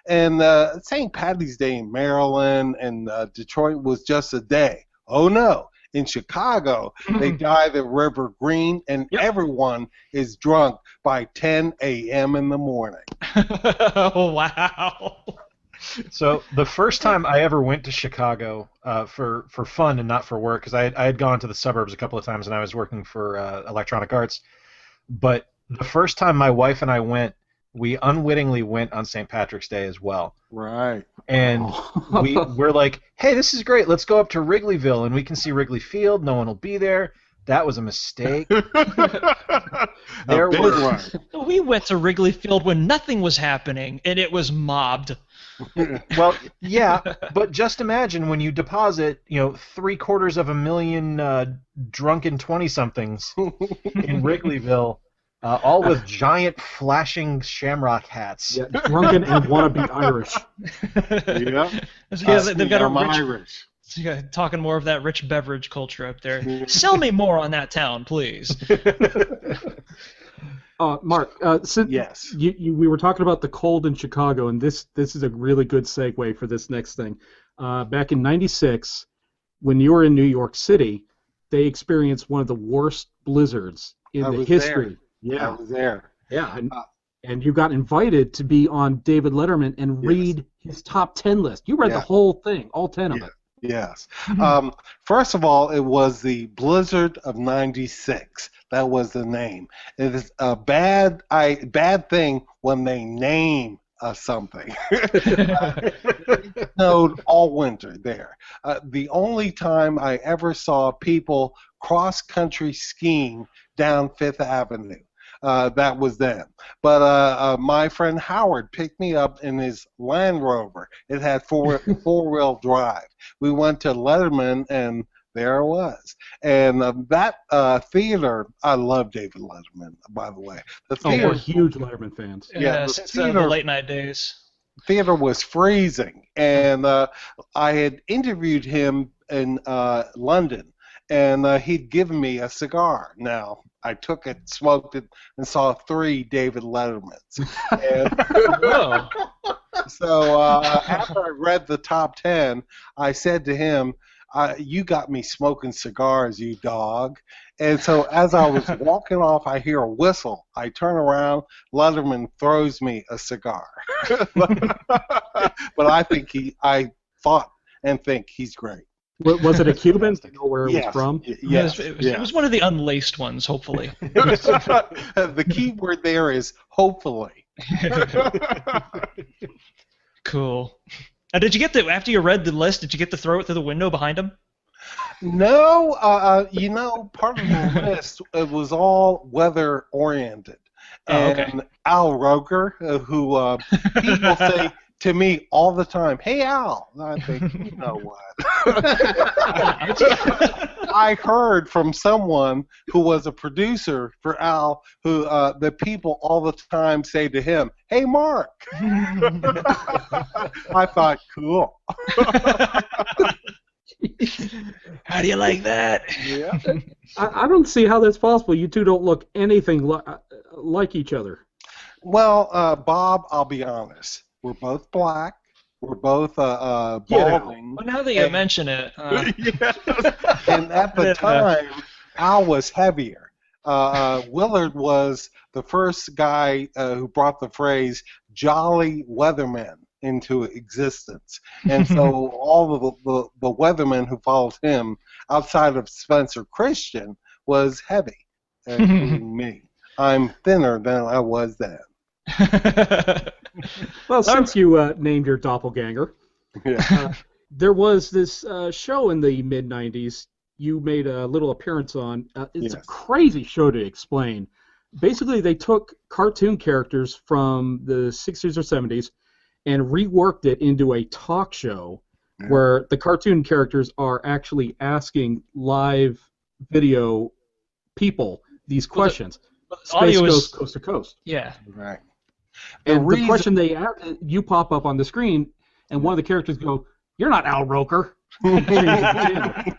And St. Patty's Day in Maryland and Detroit was just a day. Oh, no. In Chicago, they dive at River Green, and everyone is drunk by 10 a.m. in the morning. Oh, wow. So the first time I ever went to Chicago for fun and not for work, because I had gone to the suburbs a couple of times and I was working for Electronic Arts, but the first time my wife and I went, we unwittingly went on St. Patrick's Day as well. Right. And we're like, hey, this is great. Let's go up to Wrigleyville, and we can see Wrigley Field. No one will be there. That was a mistake. We went to Wrigley Field when nothing was happening, and it was mobbed. Well, yeah, but just imagine when you deposit, 750,000 drunken 20-somethings in Wrigleyville. All with giant flashing shamrock hats. Yeah, drunken and wannabe Irish. They've got Irish. Talking more of that rich beverage culture up there. Sell me more on that town, please. Mark, yes. We were talking about the cold in Chicago, and this is a really good segue for this next thing. Back in '96, when you were in New York City, they experienced one of the worst blizzards in the history. There. Yeah, I was there. Yeah, and you got invited to be on David Letterman and read his top 10 list. You read the whole thing, all 10 of it. Yes. First of all, it was the Blizzard of '96. That was the name. It is a bad thing when they name something. It snowed all winter there. The only time I ever saw people cross-country skiing down Fifth Avenue. That was then. But my friend Howard picked me up in his Land Rover. It had four-wheel drive. We went to Letterman, and there it was. And that theater, I love David Letterman, by the way. The theater, we're huge Letterman fans. Yeah, the since the theater- late night days. theater was freezing, and I had interviewed him in London, and he'd given me a cigar. Now, I took it, smoked it, and saw 3 David Lettermans. Whoa. So after I read the top 10, I said to him, you got me smoking cigars, you dog. And so as I was walking off, I hear a whistle. I turn around, Letterman throws me a cigar. But I thought and think he's great. Was it a Cuban? Do you know where it was from? Yes. It was one of the unlaced ones, hopefully. The key word there is hopefully. Cool. Did you get after you read the list, did you get to throw it through the window behind him? No, part of the list, it was all weather oriented. And okay. Al Roker, who people say to me all the time, "Hey Al," and I think, you know what? I heard from someone who was a producer for Al, who the people all the time say to him, "Hey Mark." I thought, cool. How do you like that? Yeah. I don't see how that's possible. You two don't look anything like each other. Well, Bob, I'll be honest. We're both black. We're both balding. Well, now that you mention it. Yes. And at the time, Al was heavier. Willard was the first guy who brought the phrase "jolly weatherman" into existence. And so all of the weathermen who followed him, outside of Spencer Christian, was heavy, including me. I'm thinner than I was then. Well, since you named your doppelganger, there was this show in the mid-'90s you made a little appearance on. It's a crazy show to explain. Basically, they took cartoon characters from the 60s or 70s and reworked it into a talk show where the cartoon characters are actually asking live video people these questions. Space Ghost Coast to Coast. Yeah. Right. And the question they ask, you pop up on the screen, and one of the characters go, "You're not Al Roker." The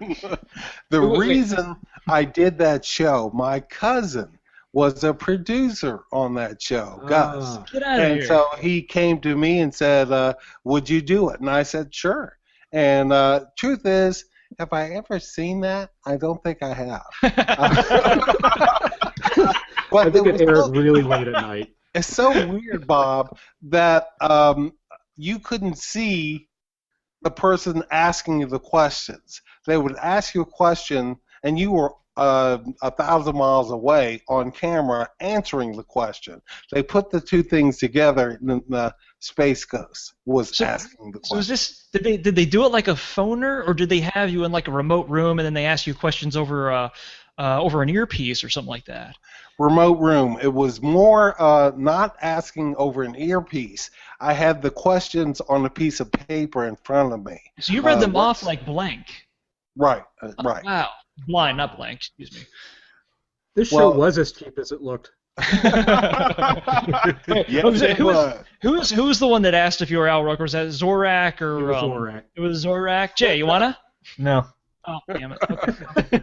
reason I did that show, my cousin was a producer on that show, Gus. Get out of and here. so he came to me and said, would you do it? And I said, sure. And truth is, have I ever seen that? I don't think I have. But I think it aired really late at night. It's so weird, Bob, that you couldn't see the person asking you the questions. They would ask you a question, and you were 1,000 miles away on camera answering the question. They put the two things together, and the Space Ghost was asking the question. So is this did they do it like a phoner, or did they have you in like a remote room and then they ask you questions over an earpiece or something like that? Remote room. It was more not asking over an earpiece. I had the questions on a piece of paper in front of me. So you read them off like blank. Right. Right. Wow. Blind, not blank. Excuse me. This show was as cheap as it looked. Who was the one that asked if you were Al Roker? Was that Zorak or? It was Zorak. It was Zorak. Jay, you wanna? No. Oh, damn it. Okay.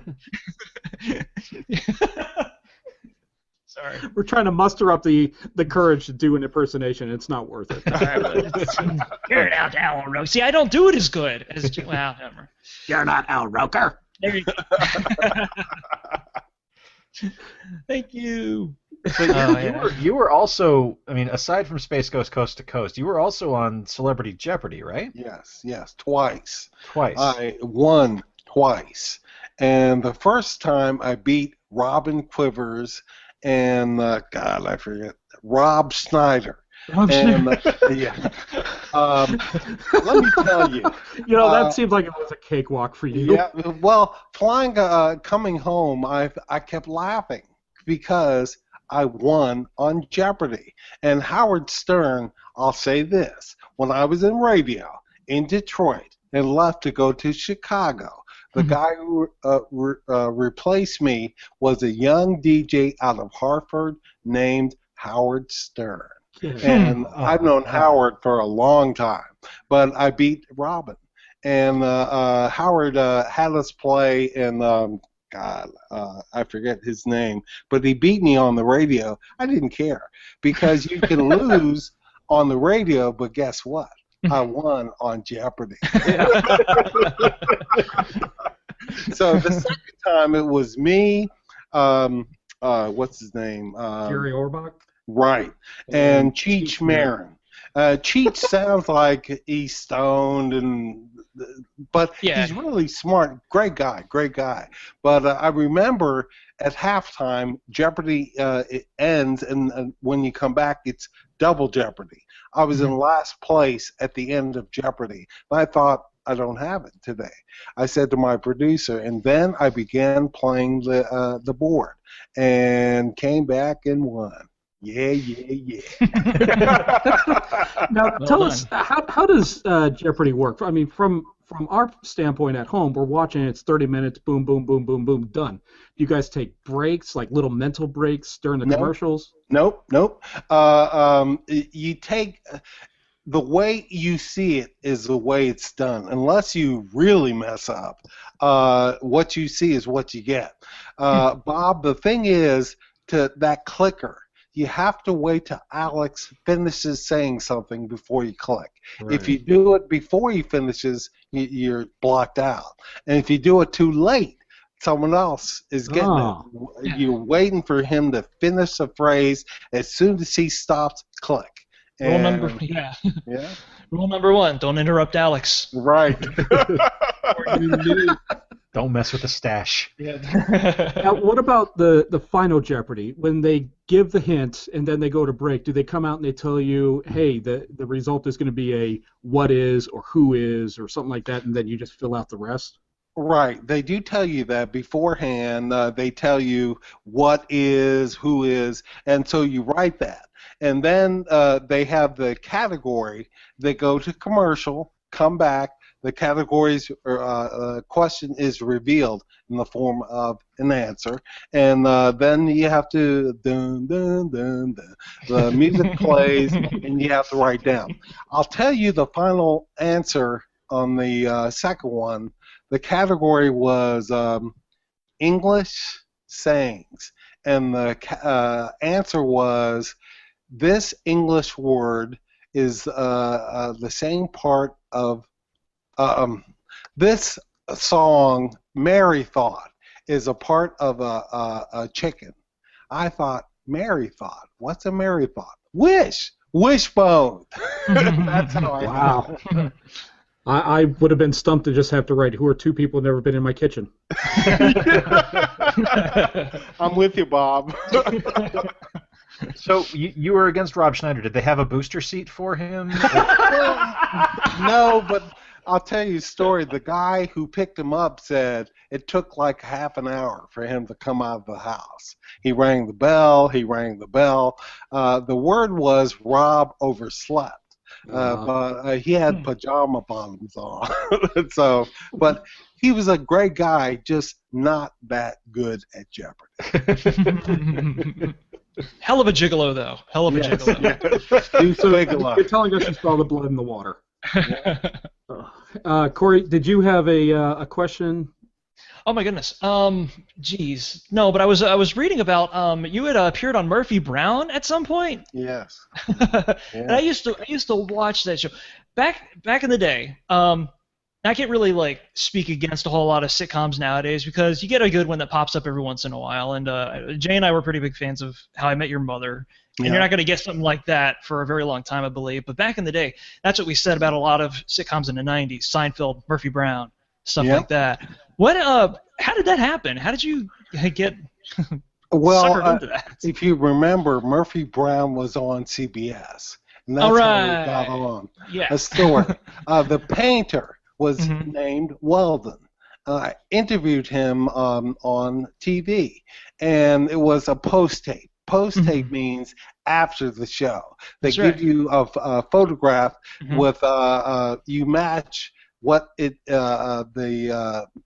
Sorry. We're trying to muster up the courage to do an impersonation. It's not worth it. You're not Al Roker. See, I don't do it as good as Jay. Well, never. You're not Al Roker. There you go. Thank you. So you were also, I mean, aside from Space Ghost Coast to Coast, you were also on Celebrity Jeopardy, right? Yes, twice. Twice. I won twice. And the first time I beat Robin Quivers and, God, I forget, Rob Schneider. Yeah. Let me tell you. That seemed like it was a cakewalk for you. Yeah, well, coming home, I kept laughing because I won on Jeopardy. And Howard Stern, I'll say this, when I was in radio in Detroit and left to go to Chicago, the guy who replaced me was a young DJ out of Hartford named Howard Stern. And I've known Howard for a long time, but I beat Robin. And Howard had us play in, I forget his name, but he beat me on the radio. I didn't care because you can lose on the radio, but guess what? I won on Jeopardy. So the second time it was me, what's his name? Gary Orbach? Right, and Cheech Marin. Cheech sounds like he's stoned, but he's really smart. Great guy. But I remember at halftime, Jeopardy it ends, and when you come back, it's double Jeopardy. I was in last place at the end of Jeopardy, and I thought, I don't have it today. I said to my producer, and then I began playing the board, and came back and won. Yeah. Now, tell us, how does Jeopardy work? I mean, from our standpoint at home, we're watching it's 30 minutes, boom, boom, boom, boom, boom, done. Do you guys take breaks, like little mental breaks during the commercials? Nope. You take... The way you see it is the way it's done. Unless you really mess up, what you see is what you get. Bob, the thing is, to that clicker, you have to wait till Alex finishes saying something before you click. Right. If you do it before he finishes, you're blocked out. And if you do it too late, someone else is getting it. You're waiting for him to finish the phrase. As soon as he stops, click. Rule number Rule number 1: don't interrupt Alex. Right. Don't mess with the stash. Yeah. Now, what about the final Jeopardy? When they give the hint and then they go to break, do they come out and they tell you, hey, the result is going to be a what is or who is or something like that, and then you just fill out the rest? Right. They do tell you that beforehand. They tell you what is, who is, and so you write that. And then they have the category. They go to commercial, come back. The category's question is revealed in the form of an answer, and then you have to dun dun dun dun. The music plays, and you have to write down. I'll tell you the final answer on the second one. The category was English sayings, and the answer was, this English word is the same part of this song, Mary Thought, is a part of a chicken. I thought, Mary Thought, what's a Mary Thought? Wishbone. That's how I thought. I would have been stumped to just have to write, who are two people who have never been in my kitchen? I'm with you, Bob. So you were against Rob Schneider. Did they have a booster seat for him? No, but I'll tell you a story. The guy who picked him up said it took like half an hour for him to come out of the house. He rang the bell. The word was Rob overslept. But he had pajama bottoms on. But he was a great guy, just not that good at Jeopardy. Hell of a gigolo, though. Hell of a gigolo. You're telling us you saw the blood in the water. Corey, did you have a question? Oh my goodness. Geez. No, but I was reading about you had appeared on Murphy Brown at some point. Yes. And I used to watch that show back in the day. I can't really like speak against a whole lot of sitcoms nowadays because you get a good one that pops up every once in a while. And Jay and I were pretty big fans of How I Met Your Mother. And you're not going to get something like that for a very long time, I believe. But back in the day, that's what we said about a lot of sitcoms in the 90s, Seinfeld, Murphy Brown, stuff like that. How did that happen? How did you get suckered into that? If you remember, Murphy Brown was on CBS. And that's how we got on. Yeah. A story. The painter was named Weldon. I interviewed him on TV, and it was a post-tape. Post-tape means after the show. They give you a photograph with you match what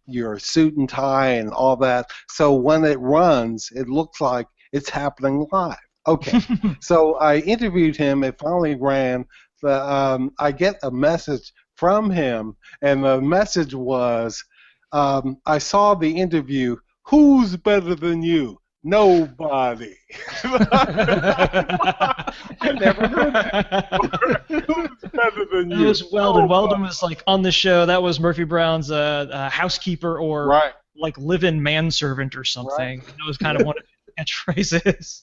your suit and tie and all that. So when it runs, it looks like it's happening live. Okay. So I interviewed him. It finally ran. I get a message from him, and the message was, I saw the interview. Who's better than you? Nobody. I never heard that. Who's better than you? It was Weldon. Weldon was like on the show. That was Murphy Brown's housekeeper or like live-in manservant or something. That was kind of one of his catchphrases.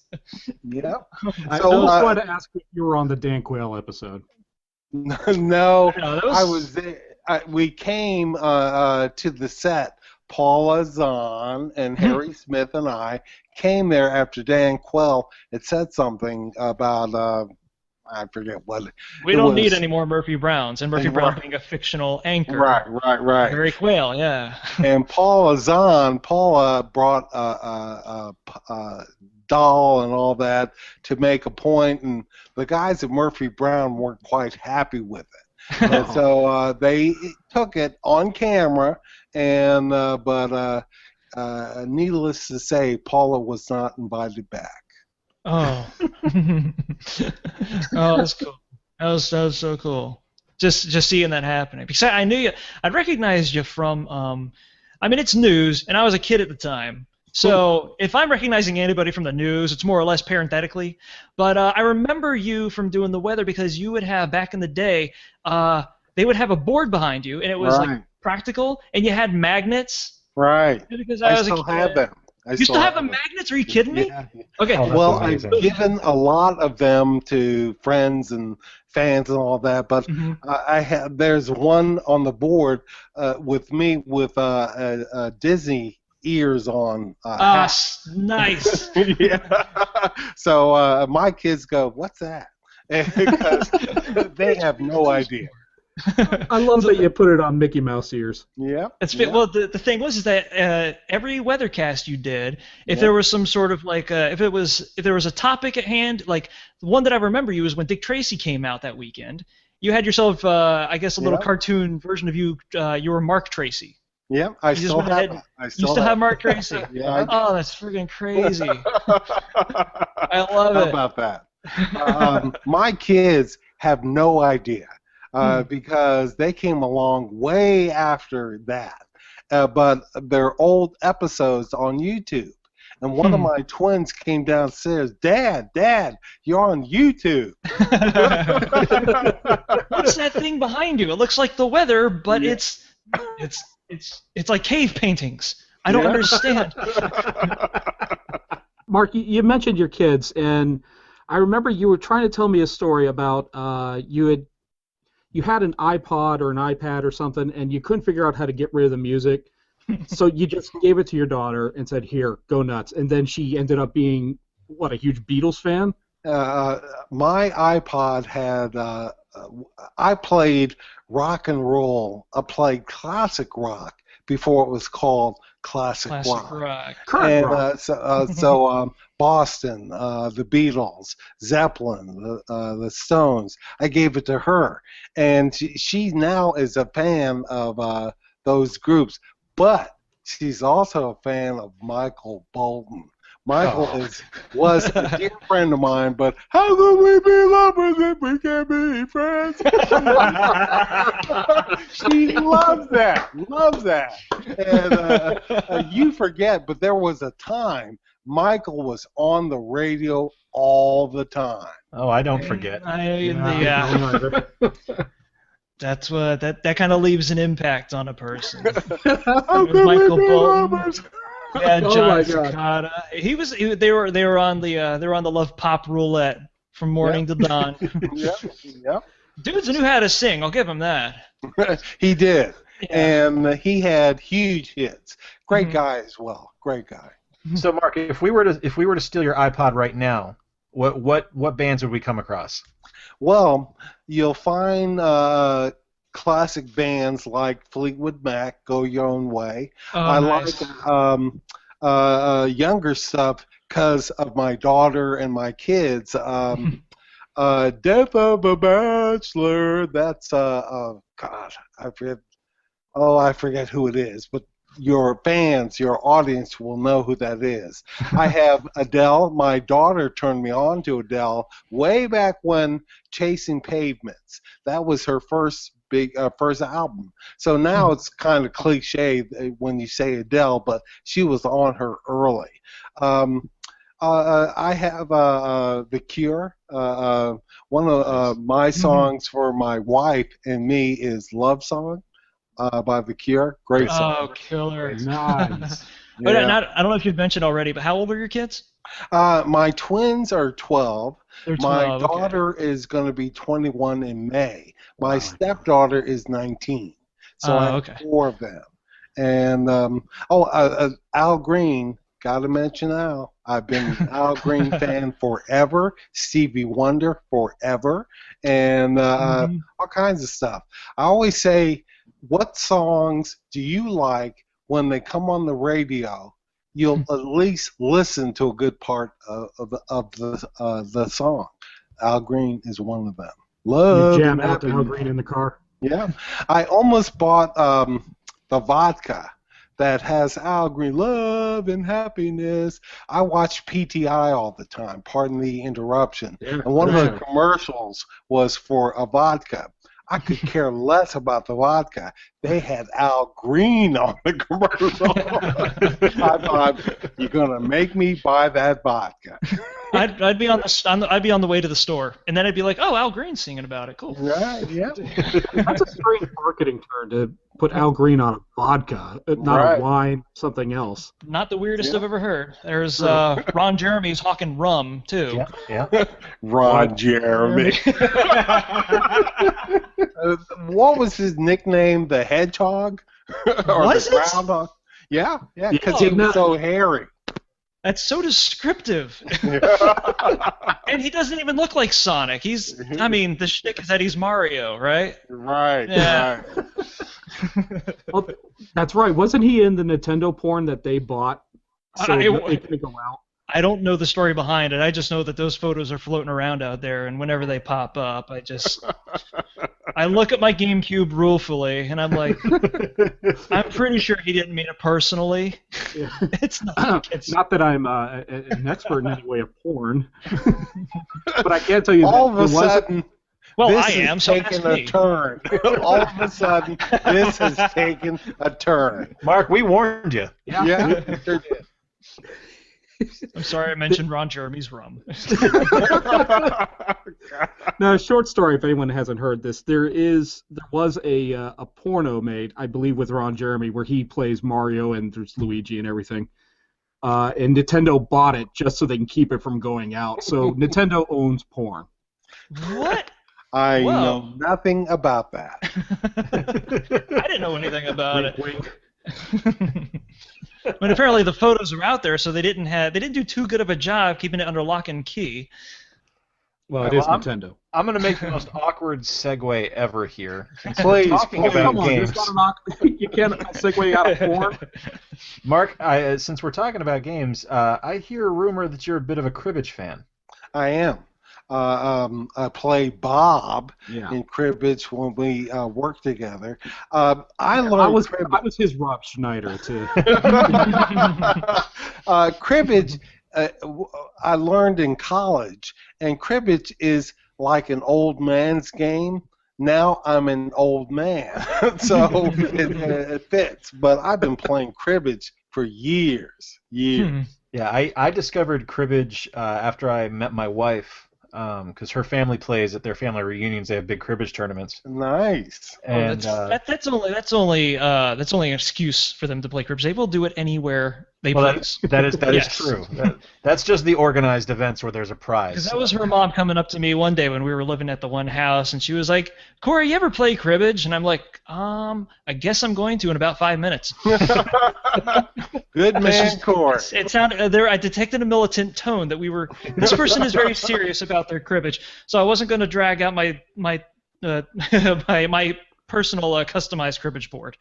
Yep. I was going to ask if you were on the Dan Quayle episode. No, I was there. We came to the set. Paula Zahn and Harry Smith and I came there after Dan Quayle had said something about, I forget what. We don't need any more Murphy Browns, and Murphy Brown being a fictional anchor. Right. Harry Quayle, yeah. And Paula brought a doll and all that to make a point, and the guys at Murphy Brown weren't quite happy with it. And so they took it on camera, and but needless to say, Paula was not invited back. Oh, that's cool. That was so cool. Just seeing that happening, because I knew you. I'd recognized you from. I mean, it's news, and I was a kid at the time. So if I'm recognizing anybody from the news, it's more or less parenthetically. But I remember you from doing the weather because you would have, back in the day, they would have a board behind you, and it was like practical, and you had magnets. Right. Because I still have them. You still have the magnets? Are you kidding me? Yeah. Okay. Well, I've given a lot of them to friends and fans and all that, but there's one on the board with me with Disney ears on. Nice. Yeah. So my kids go, "What's that?" Because they have no idea. I love that you put it on Mickey Mouse ears. Yeah. Well, the thing was is that every weathercast you did, if there was some sort of like if there was a topic at hand, like the one that I remember you was when Dick Tracy came out that weekend. You had yourself, I guess, a little cartoon version of you. You were Mark Tracy. Yeah, I still have. You still have Mark Tracy. Yeah. Oh, that's freaking crazy. I love it. How about that? My kids have no idea because they came along way after that. But they're old episodes on YouTube. And one of my twins came downstairs, Dad, you're on YouTube. What's that thing behind you? It looks like the weather, but it's like cave paintings. I don't understand. Mark, you mentioned your kids, and I remember you were trying to tell me a story about you had an iPod or an iPad or something, and you couldn't figure out how to get rid of the music. So you just gave it to your daughter and said, "Here, go nuts." And then she ended up being, what, a huge Beatles fan? My iPod had, I played rock and roll. I played classic rock before it was called classic rock. Current and, rock. So Boston, the Beatles, Zeppelin, the Stones. I gave it to her. And she now is a fan of those groups. But she's also a fan of Michael Bolton. Michael was a dear friend of mine, but how could we be lovers if we can't be friends? She loves that. And you forget, but there was a time Michael was on the radio all the time. Oh, I don't forget. That's what that kind of leaves an impact on a person. How There's Michael we be Bolton. lovers? Yeah, Oh John my God. Cicada. They were on the Love Pop Roulette from morning to dawn. Yep. Dudes knew how to sing. I'll give him that. He did, Yeah. and he had huge hits. Great Mhm. guy as well. Great guy. So, Mark, if we were to steal your iPod right now, what bands would we come across? Well, you'll find classic bands like Fleetwood Mac, Go Your Own Way. Oh, I nice. like younger stuff because of my daughter and my kids. Death of a Bachelor. That's God, I forget who it is, but your fans, your audience will know who that is. I have Adele. My daughter turned me on to Adele way back when Chasing Pavements. That was her first album. So now it's kind of cliche when you say Adele, but she was on her early. I have The Cure. One of my songs for my wife and me is Love Song by The Cure. Great song. Oh, killer. Nice. But Yeah. I don't know if you've mentioned already, but how old are your kids? My twins are 12. They're My 12. Okay. daughter is going to be 21 in May. My Wow. stepdaughter is 19. So I have okay. 4 of them. And Al Green, got to mention Al. I've been an Al Green fan forever. Stevie Wonder forever. And all kinds of stuff. I always say, what songs do you like when they come on the radio? You'll at least listen to a good part of the song. Al Green is one of them. You Love jam and out to Al Happiness. Green in the car. Yeah, I almost bought the vodka that has Al Green, Love and Happiness. I watch PTI all the time. Pardon the interruption. Yeah, And one of the right. commercials was for a vodka. I could care less about the vodka. They had Al Green on the commercial. I thought, you're gonna make me buy that vodka. I'd be on the way to the store, and then I'd be like, oh, Al Green's singing about it. Cool. Right? Yeah. That's a strange marketing turn to put Al Green on a vodka, not Right. a wine, something else. Not the weirdest Yeah. I've ever heard. There's Ron Jeremy's hawking rum too. Yeah. Ron Jeremy. What was his nickname? The Hedgehog? Or Was the it? Groundhog? Yeah, because Yeah. he was so hairy. That's so descriptive. And he doesn't even look like Sonic. The shtick is that he's Mario, right? Right. Yeah. Right. Well, that's right. Wasn't he in the Nintendo porn that they bought so I- it could go out? I don't know the story behind it. I just know that those photos are floating around out there, and whenever they pop up, I look at my GameCube ruefully, and I'm like, I'm pretty sure he didn't mean it personally. Yeah. It's not. It's, Not that I'm an expert in any way of porn, but I can tell you All that of a there was sudden, well, this I am. has So taken ask a me. turn. All of a sudden, this has taken a turn. Mark, we warned you. Yeah, sure did. I'm sorry I mentioned Ron Jeremy's rum. Now, a short story, if anyone hasn't heard this, there was a porno made, I believe, with Ron Jeremy, where he plays Mario and there's Luigi and everything. And Nintendo bought it just so they can keep it from going out. So Nintendo owns porn. What? I Whoa. know nothing about that. I didn't know anything about it. Wink, wink. But apparently the photos are out there, so they didn't do too good of a job keeping it under lock and key. Well, it Well, is Nintendo. I'm going to make the most awkward segue ever here. Since Please, we're talking please. about Come on, games. you can't segue out of porn. Mark, since we're talking about games, I hear a rumor that you're a bit of a cribbage fan. I am. I play Bob Yeah. in cribbage when we work together. I learned I was cribbage. his Rob Schneider too. Cribbage, I learned in college, and cribbage is like an old man's game. Now I'm an old man, so it fits. But I've been playing cribbage for years. Yeah, I discovered cribbage after I met my wife because her family plays at their family reunions. They have big cribbage tournaments. Nice. And That's only an excuse for them to play cribbage. They will do it anywhere they please. that is Yes. true. That's just the organized events where there's a prize. Because that was her mom coming up to me one day when we were living at the one house, and she was like, "Corey, you ever play cribbage?" And I'm like, I guess I'm going to in about 5 minutes. Good man, Corey. It sounded there. I detected a militant tone that this person is very serious about their cribbage. So I wasn't going to drag out my my personal customized cribbage board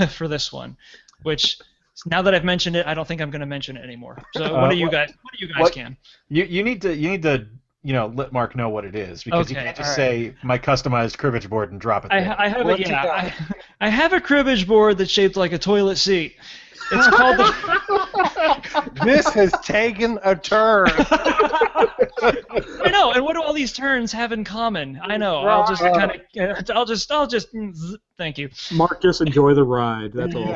for this one, which. Now that I've mentioned it, I don't think I'm going to mention it anymore. So what do you guys can? You need to let Mark know what it is, because you can't just say my customized cribbage board and drop it there. I have a cribbage board that's shaped like a toilet seat. It's called This has taken a turn. I know, and what do all these turns have in common? I know. I'll just thank you. Mark, just enjoy the ride. That's all.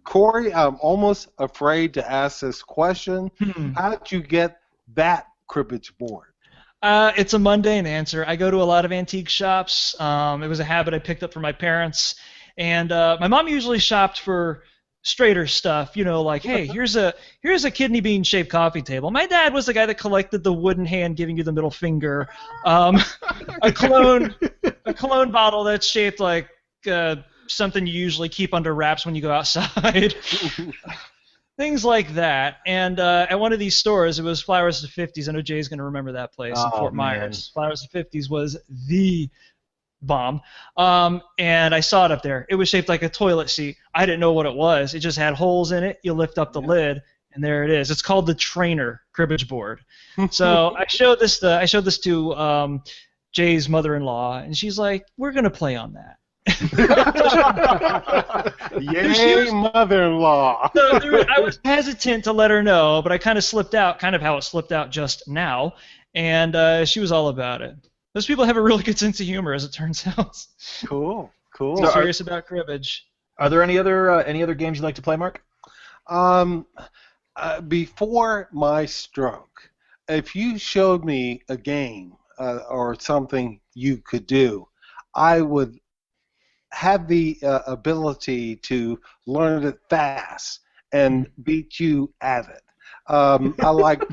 Corey, I'm almost afraid to ask this question. How did you get that cribbage board? It's a mundane answer. I go to a lot of antique shops. It was a habit I picked up from my parents, and my mom usually shopped for straighter stuff. Like, hey, here's a kidney bean shaped coffee table. My dad was the guy that collected the wooden hand giving you the middle finger, a cologne bottle that's shaped like something you usually keep under wraps when you go outside. Things like that. And at one of these stores, it was Flowers of the 50s. I know Jay's going to remember that place in Fort Myers. Flowers of the 50s was the bomb. And I saw it up there. It was shaped like a toilet seat. I didn't know what it was. It just had holes in it. You lift up the lid, and there it is. It's called the Trainer cribbage board. So I showed this to Jay's mother-in-law, and she's like, "We're going to play on that." Yay, mother-in-law. I was hesitant to let her know, but I kind of slipped out, kind of how it slipped out just now, and she was all about it. Those people have a really good sense of humor, as it turns out. Cool. So serious about cribbage. Are there any other games you'd like to play, Mark? Before my stroke, if you showed me a game or something you could do, I would have the ability to learn it fast and beat you at it. I like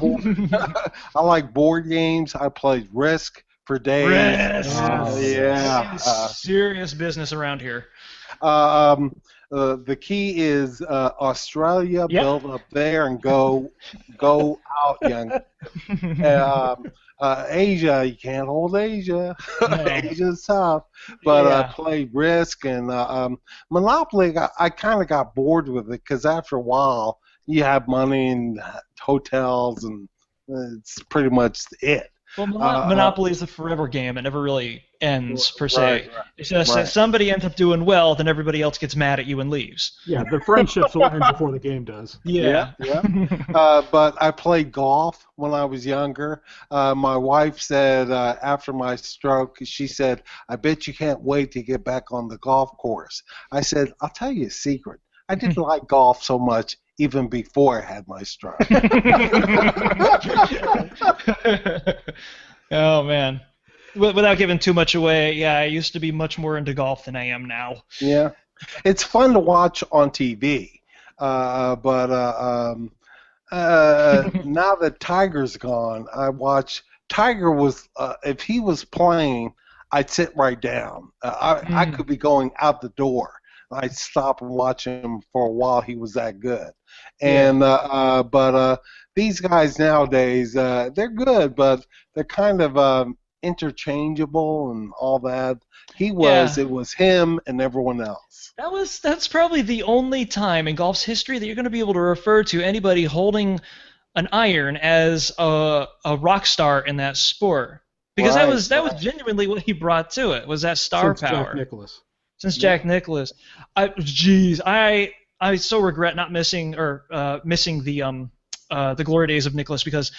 board games. I played Risk for days. Serious business around here. The key is Australia. Yep. Build up there and go out, young. Asia, you can't hold Asia. No. Asia's tough. But play Risk and Monopoly. I kind of got bored with it because after a while you have money and hotels and it's pretty much it. Well, Monopoly is a forever game. It never really ends, per se. Right. It's just if somebody ends up doing well, then everybody else gets mad at you and leaves. Yeah, the friendships will end before the game does. Yeah. But I played golf when I was younger. My wife said after my stroke, she said, "I bet you can't wait to get back on the golf course." I said, "I'll tell you a secret. I didn't like golf so much even before I had my stroke." Oh, man. Without giving too much away, I used to be much more into golf than I am now. Yeah. It's fun to watch on TV. But now that Tiger's gone, I watch. Tiger was, if he was playing, I'd sit right down. I could be going out the door. I'd stop and watch him for a while. He was that good. And but these guys nowadays, they're good, but they're kind of interchangeable and all that. It was him and everyone else. That's probably the only time in golf's history that you're going to be able to refer to anybody holding an iron as a rock star in that sport. Because that was genuinely what he brought to it, was that star power. Jack Nicklaus. Since Jack Nicklaus. I so regret not missing the glory days of Nicklaus, because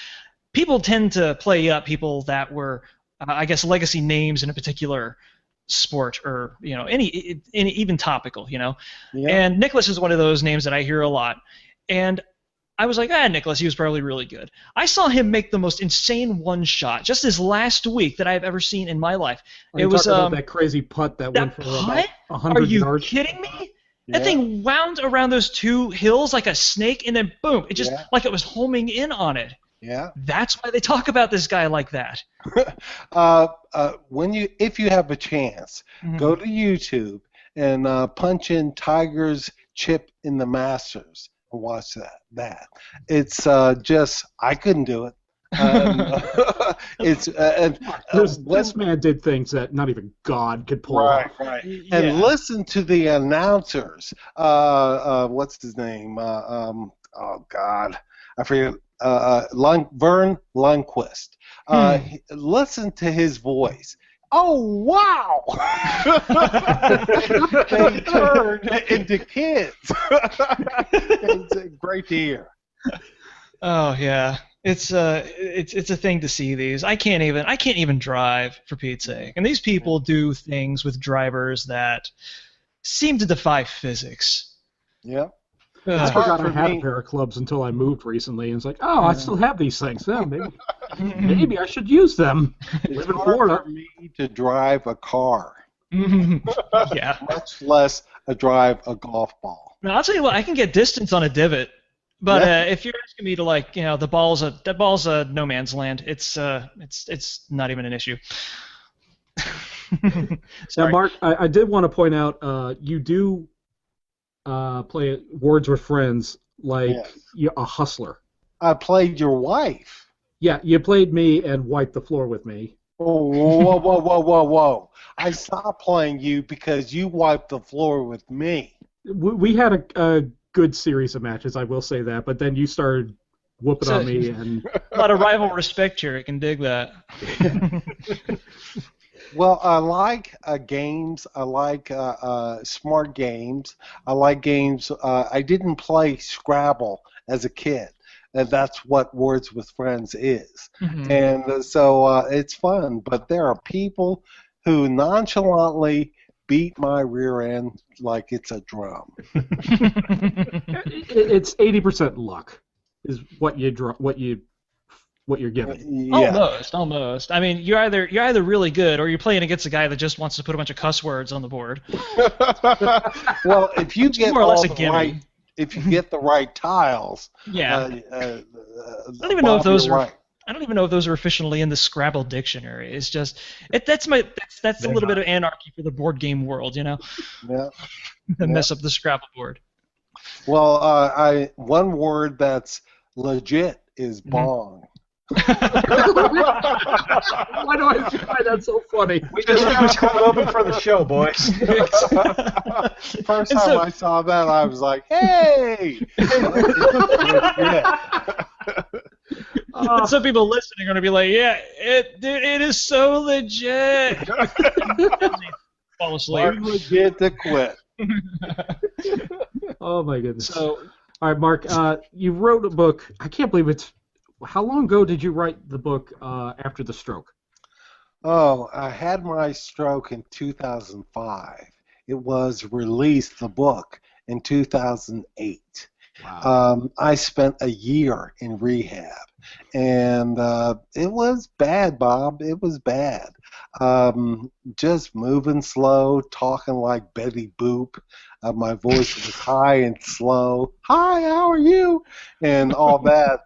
people tend to play up people that were, I guess, legacy names in a particular sport, or any even topical, And Nicklaus is one of those names that I hear a lot, and I was like, Nicholas, he was probably really good. I saw him make the most insane one shot just this last week that I've ever seen in my life. Are you talking about that crazy putt that went for about 100 Are you yards? kidding me? Yeah. That thing wound around those two hills like a snake, and then boom, it just like it was homing in on it. Yeah. That's why they talk about this guy like that. If you have a chance, go to YouTube and punch in Tiger's chip in the Masters and watch that. It's just I couldn't do it. This man did things that not even God could pull off. Right. And listen to the announcers. What's his name? Oh God, I forget. Vern Lundquist. Listen to his voice. Oh wow! They turned into kids. It's great to hear. Oh yeah, it's a thing to see these. I can't even drive, for Pete's sake. And these people do things with drivers that seem to defy physics. Yeah. I forgot I had a pair of clubs until I moved recently, and it's like, oh, I still have these things. Yeah, maybe I should use them. It's hard for me to drive a car. Yeah. Much less drive a golf ball. Now, I'll tell you what, I can get distance on a divot, but if you're asking me to the ball's a no man's land. It's not even an issue. Now, Mark, I did want to point out you do play Words with Friends like a hustler. I played your wife. Yeah, you played me and wiped the floor with me. Oh, whoa. I stopped playing you because you wiped the floor with me. We had a good series of matches, I will say that, but then you started whooping on me. And a lot of rival respect here. I can dig that. Well, I like games. I like smart games. I like games. I didn't play Scrabble as a kid, and that's what Words with Friends is. And so it's fun. But there are people who nonchalantly beat my rear end like it's a drum. It's 80% luck, is what you're given. Yeah. Almost. I mean, you're either really good or you're playing against a guy that just wants to put a bunch of cuss words on the board. Well, if you get more or less a the gimme. right, if you get the right tiles, I don't even know if those are. I don't even know if those are officially in the Scrabble dictionary. It's just that's a little bit of anarchy for the board game world, you know. Yeah. Mess up the Scrabble board. Well, one word that's legit is bong. Why do I find that so funny? We just got open for the show, boys. First time I saw that, I was like, "Hey!" Some people listening are going to be like, "Yeah, it is so legit." Fall asleep. Legit to quit. Oh my goodness. So, all right, Mark, you wrote a book. I can't believe it's. How long ago did you write the book after the stroke? Oh, I had my stroke in 2005. It was released, the book, in 2008. Wow. I spent a year in rehab, and it was bad, Bob. It was bad. Just moving slow, talking like Betty Boop. My voice was high and slow. Hi, how are you? And all that.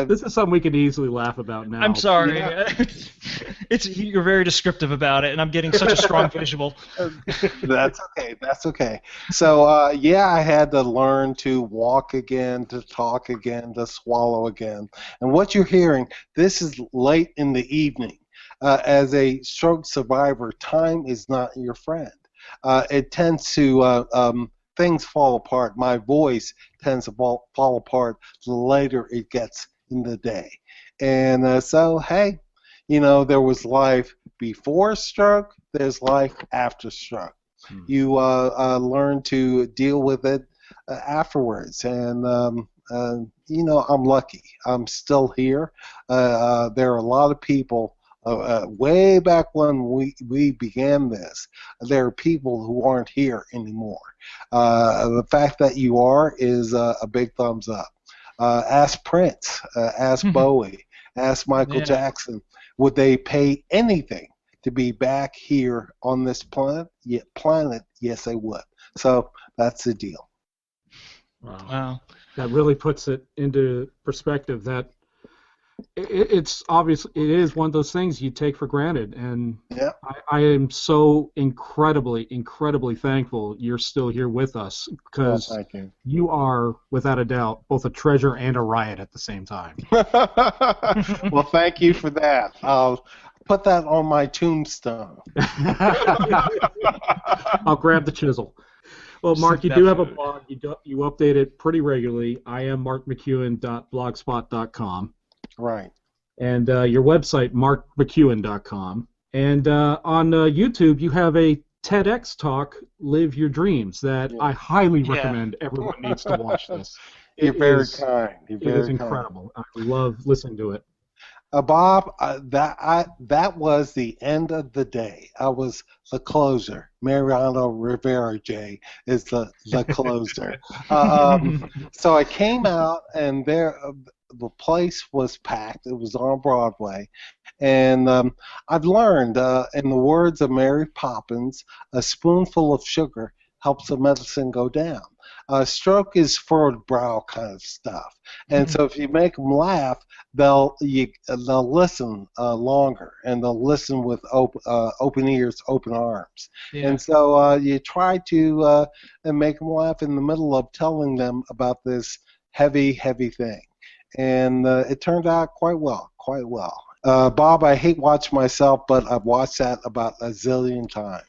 This is something we can easily laugh about now. I'm sorry. Yeah. You're very descriptive about it, and I'm getting such a strong visual. That's okay. That's okay. So, I had to learn to walk again, to talk again, to swallow again. And what you're hearing, this is late in the evening. As a stroke survivor, time is not your friend. It tends to things fall apart. My voice tends to fall apart the later it gets in the day. And so, hey, there was life before stroke, there's life after stroke. You learn to deal with it afterwards. And, I'm lucky. I'm still here. There are a lot of people Way back when we began this, there are people who aren't here anymore. The fact that you are is a big thumbs up. Ask Prince, ask Bowie, ask Michael Jackson. Would they pay anything to be back here on this planet? Yes, they would. So that's the deal. Wow. That really puts it into perspective that it's obvious it is one of those things you take for granted, and I am so incredibly thankful you're still here with us, because you are without a doubt both a treasure and a riot at the same time. Well, thank you for that. I'll put that on my tombstone. I'll grab the chisel. Well, Mark, you do have a blog. You update it pretty regularly. I am markmcEwen.blogspot.com. Right. And your website, markmcEwen.com. And on YouTube, you have a TEDx talk, Live Your Dreams, that I highly recommend everyone needs to watch this. You're very kind. It is incredible. I love listening to it. Bob, that was the end of the day. I was the closer. Mariano Rivera J is the closer. So I came out, and the place was packed. It was on Broadway. And I've learned, in the words of Mary Poppins, a spoonful of sugar helps the medicine go down. Stroke is furrowed brow kind of stuff. And so if you make them laugh, they'll listen longer, and they'll listen with open ears, open arms. Yeah. And so you try to make them laugh in the middle of telling them about this heavy thing. And it turned out quite well. Bob, I hate watching myself, but I've watched that about a zillion times.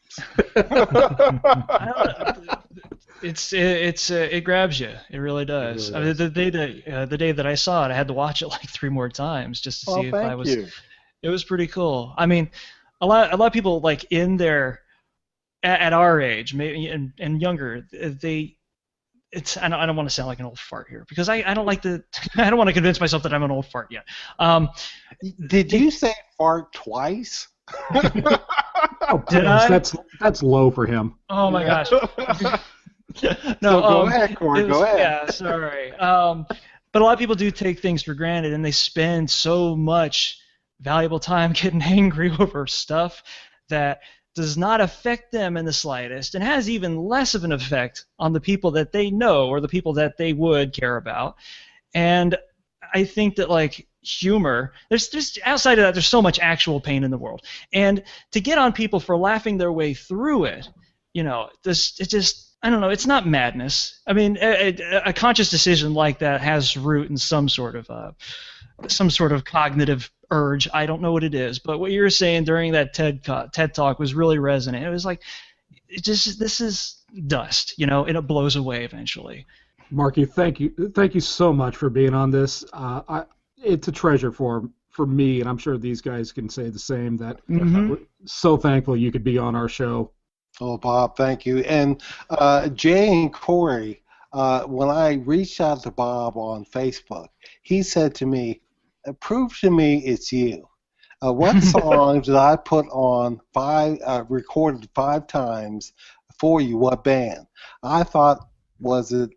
It grabs you. It really does. I mean, the day that I saw it, I had to watch it like 3 more times just to see if I was. It was pretty cool. I mean, a lot of people like in their at our age, maybe and younger, I don't want to sound like an old fart here, because I don't like to. I don't want to convince myself that I'm an old fart yet. Did you say fart twice? Oh, did I? That's low for him. Oh my gosh. No, go ahead, Corey. Go ahead. Yeah, sorry. But a lot of people do take things for granted, and they spend so much valuable time getting angry over stuff that does not affect them in the slightest, and has even less of an effect on the people that they know or the people that they would care about. And I think that, like, humor, there's outside of that, there's so much actual pain in the world. And to get on people for laughing their way through it, I don't know, it's not madness. I mean, a conscious decision like that has root in some sort of cognitive urge. I don't know what it is, but what you were saying during that TED Talk was really resonant. It was like, this is dust, and it blows away eventually. Marky, thank you so much for being on this. It's a treasure for me, and I'm sure these guys can say the same, that we're so thankful you could be on our show. Oh, Bob, thank you. And Jay and Corey, when I reached out to Bob on Facebook, he said to me, prove to me it's you. What song did I put on recorded 5 times for you? What band? I thought, was it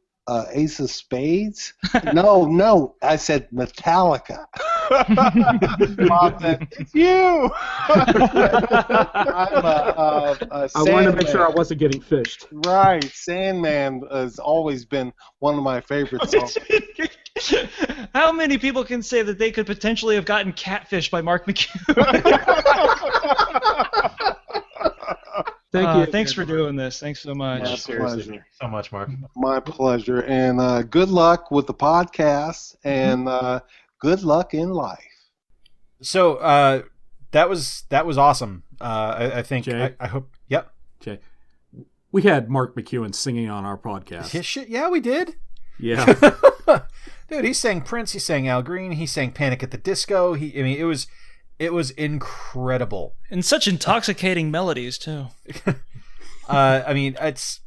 Ace of Spades? No. I said Metallica. Bob said, it's you. I wanted to make sure I wasn't getting fished. Right. Sandman has always been one of my favorite songs. How many people can say that they could potentially have gotten catfished by Mark McEwen? Thank you. Thanks for doing this. Thanks so much. My pleasure. Thank you so much, Mark. My pleasure. And good luck with the podcast, and good luck in life. So that was awesome. I think. Jay? I hope. Yep. Jay, we had Mark McEwen singing on our podcast. Yeah, we did. Yeah. Dude, he sang Prince. He sang Al Green. He sang Panic at the Disco. It was incredible. And such intoxicating melodies too. I mean, it's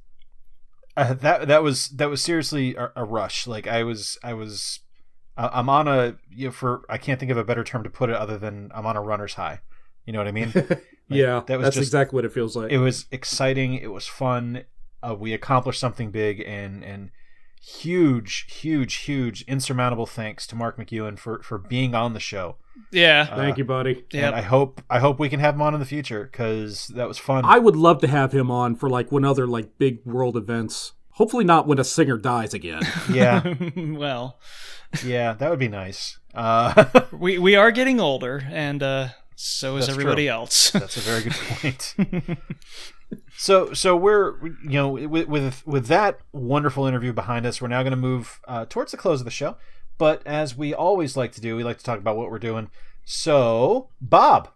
that was seriously a rush. Like I'm on I can't think of a better term to put it other than I'm on a runner's high. You know what I mean? Yeah, that was that's just, exactly what it feels like. It was exciting. It was fun. We accomplished something big, and huge, insurmountable thanks to Mark McEwen for being on the show. Yeah. Thank you, buddy. And I hope we can have him on in the future, because that was fun. I would love to have him on for like when other like big world events. Hopefully not when a singer dies again. Yeah. Well. Yeah, that would be nice. We are getting older, and so is everybody else. That's a very good point. So we're, with that wonderful interview behind us, we're now going to move towards the close of the show. But as we always like to do, we like to talk about what we're doing. So, Bob.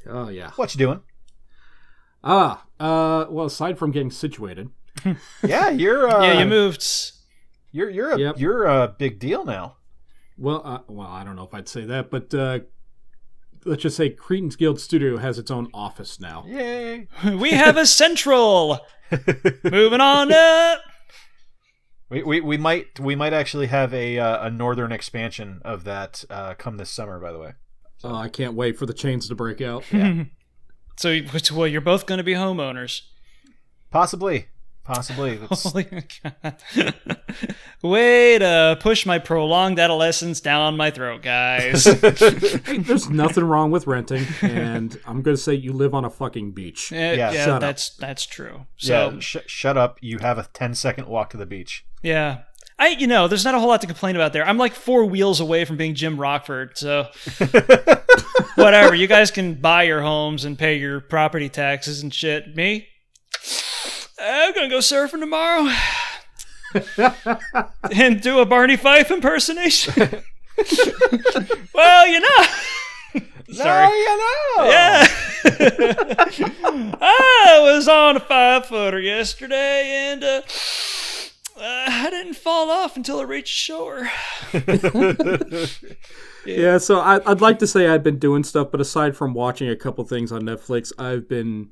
Oh yeah. What you doing? Well, aside from getting situated. Yeah, you're. You moved. You're a big deal now. Well, I don't know if I'd say that, but let's just say Cretins Guild Studio has its own office now. Yay! We have a central. Moving on up. We might actually have a northern expansion of that come this summer. By the way. So. I can't wait for the chains to break out. Yeah. So, you're both going to be homeowners. Possibly. Holy God. Way to push my prolonged adolescence down my throat, guys. Hey, there's nothing wrong with renting, and I'm going to say you live on a fucking beach. Yeah, that's true. So, yeah, shut up. You have a 10-second walk to the beach. Yeah. There's not a whole lot to complain about there. I'm like 4 wheels away from being Jim Rockford, so whatever. You guys can buy your homes and pay your property taxes and shit. Me? I'm gonna go surfing tomorrow and do a Barney Fife impersonation. Well, Sorry. Yeah. I was on a 5-footer yesterday, and I didn't fall off until I reached shore. Yeah, so I'd like to say I've been doing stuff, but aside from watching a couple things on Netflix, I've been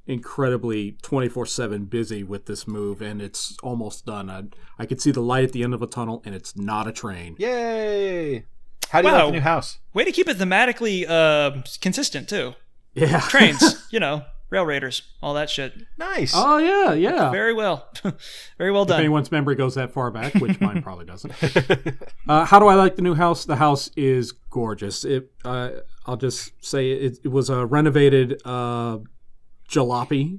incredibly 24/7 busy with this move, and it's almost done. I could see the light at the end of a tunnel, and it's not a train. Yay! How do you like the new house? Way to keep it thematically consistent too. Yeah. Trains, rail raiders, all that shit. Nice. Oh yeah. Very well. Very well done. If anyone's memory goes that far back, which mine probably doesn't. How do I like the new house? The house is gorgeous. I'll just say it was a renovated jalopy.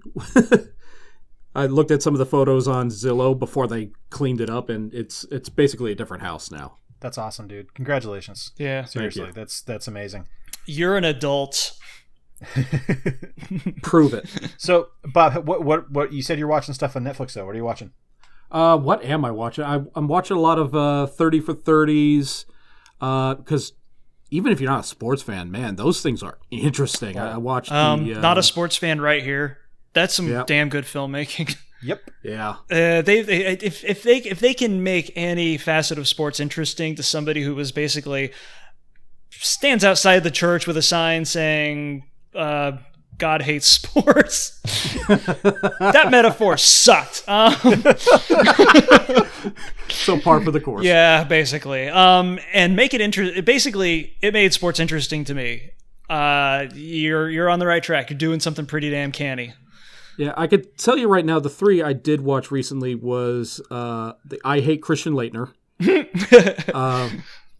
I looked at some of the photos on Zillow before they cleaned it up, and it's basically a different house now. That's awesome, dude. Congratulations. Yeah. Seriously, that's amazing. You're an adult. Prove it. So, Bob, what you said you're watching stuff on Netflix though? What are you watching? What am I watching? I'm watching a lot of 30 for 30s, because even if you're not a sports fan, man, those things are interesting. I watched not a sports fan right here. That's some damn good filmmaking. Yep. Yeah. If they can make any facet of sports interesting to somebody who was basically stands outside the church with a sign saying God hates sports. That metaphor sucked. So par for the course. Yeah, basically. And make it basically, it made sports interesting to me. You're on the right track. You're doing something pretty damn canny. Yeah, I could tell you right now, the 3 I did watch recently was the I Hate Christian Laettner.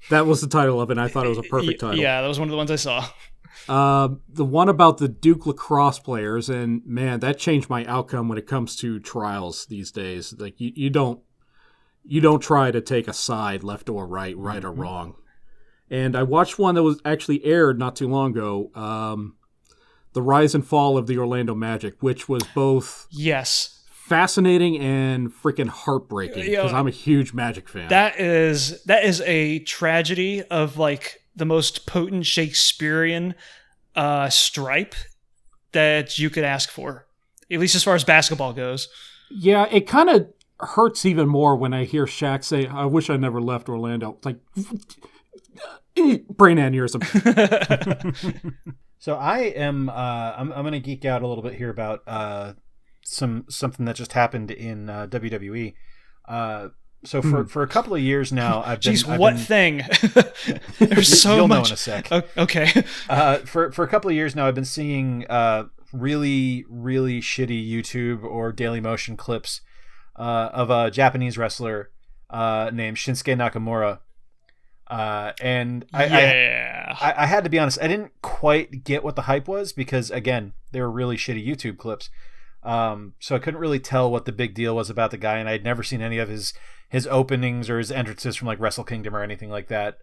That was the title of it, and I thought it was a perfect title. Yeah, that was one of the ones I saw. The one about the Duke lacrosse players, and man, that changed my outcome when it comes to trials these days. Like you don't try to take a side, left or right or wrong. And I watched one that was actually aired not too long ago, The Rise and Fall of the Orlando Magic, which was both fascinating and freaking heartbreaking, because I'm a huge Magic fan. That is a tragedy of like the most potent Shakespearean stripe that you could ask for, at least as far as basketball goes. Yeah, it kind of hurts even more when I hear Shaq say, "I wish I never left Orlando." It's like brain aneurysm. So I am I'm going to geek out a little bit here about something that just happened in WWE. So for a couple of years now, I've been. Jeez, what thing? There's so You'll much. know in a sec. Okay. For a couple of years now, I've been seeing really shitty YouTube or Dailymotion clips of a Japanese wrestler named Shinsuke Nakamura. And I had to be honest, I didn't quite get what the hype was because, again, they were really shitty YouTube clips. So I couldn't really tell what the big deal was about the guy, and I'd never seen any of his openings or his entrances from like Wrestle Kingdom or anything like that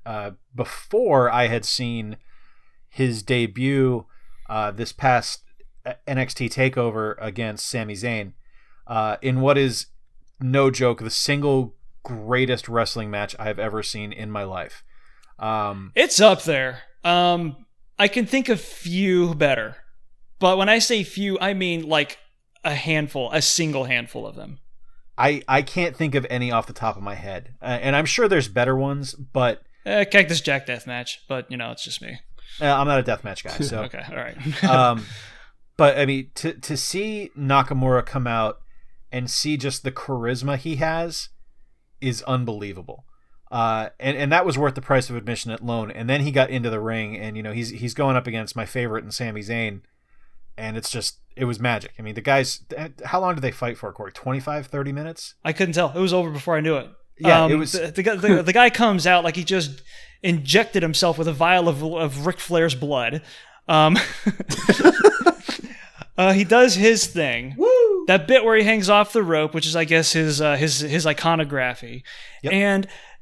before I had seen his debut this past NXT TakeOver against Sami Zayn in what is, no joke, the single greatest wrestling match I've ever seen in my life. It's up there. I can think of few better, but when I say few, I mean like a single handful of them. I can't think of any off the top of my head, and I'm sure there's better ones, but Cactus Jack deathmatch, but it's just me. I'm not a deathmatch guy, so okay, all right. But I mean, to see Nakamura come out and see just the charisma he has is unbelievable, and that was worth the price of admission alone. And then he got into the ring, and he's going up against my favorite in Sami Zayn, and it was magic. I mean, the guys, how long did they fight for, Corey? 25, 30 minutes? I couldn't tell. It was over before I knew it. Yeah, it was. The guy comes out like he just injected himself with a vial of Ric Flair's blood. He does his thing. Woo! That bit where he hangs off the rope, which is, I guess, his iconography. Yep.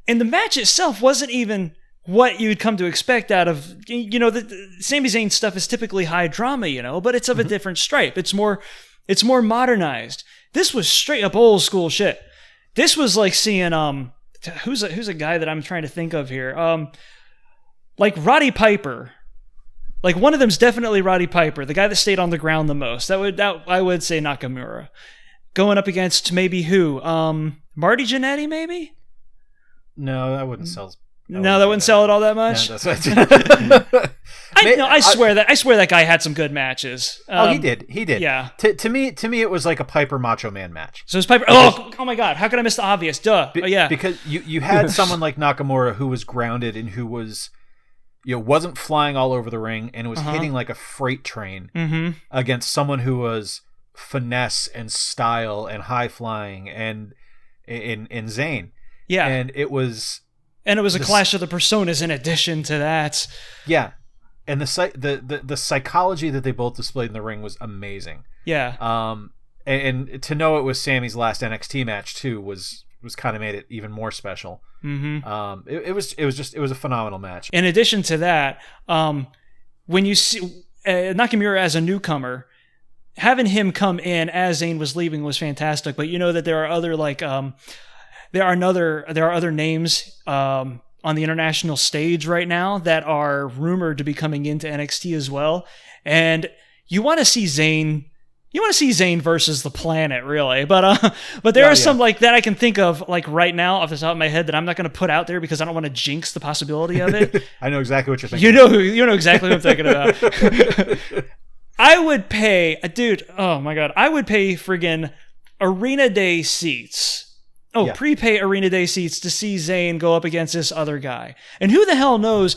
And the match itself wasn't even what you'd come to expect out of, the Sami Zayn stuff is typically high drama, but it's of a different stripe. It's more modernized. This was straight up old school shit. This was like seeing who's a guy that I'm trying to think of here. Like Roddy Piper. Like one of them's definitely Roddy Piper, the guy that stayed on the ground the most. I would say Nakamura. Going up against maybe who? Marty Jannetty, maybe? No, that wouldn't sell. That wouldn't sell it all that much. Yeah, that's right. I swear that guy had some good matches. He did. Yeah. To me, it was like a Piper Macho Man match. So it's Piper. Oh my God! How could I miss the obvious? Duh. Yeah. Because you had someone like Nakamura who was grounded and who was, wasn't flying all over the ring and was hitting like a freight train against someone who was finesse and style and high flying and in Zayn. Yeah. And it was a clash of the personas in addition to that. Yeah. And the psychology that they both displayed in the ring was amazing. Yeah. And to know it was Sammy's last NXT match too was kind of made it even more special. Mm-hmm. It was a phenomenal match. In addition to that, when you see Nakamura as a newcomer, having him come in as Zayn was leaving was fantastic. But that there are other there are other names on the international stage right now that are rumored to be coming into NXT as well. And you want to see Zayn. You want to see Zayn versus the Planet, really. But there are some like that I can think of like right now off the top of my head that I'm not going to put out there because I don't want to jinx the possibility of it. I know exactly what you're thinking. You know exactly what I'm thinking about. I would pay, dude. Oh my God, I would pay friggin' Arena Day seats. Prepay Arena Day seats to see Zayn go up against this other guy. And who the hell knows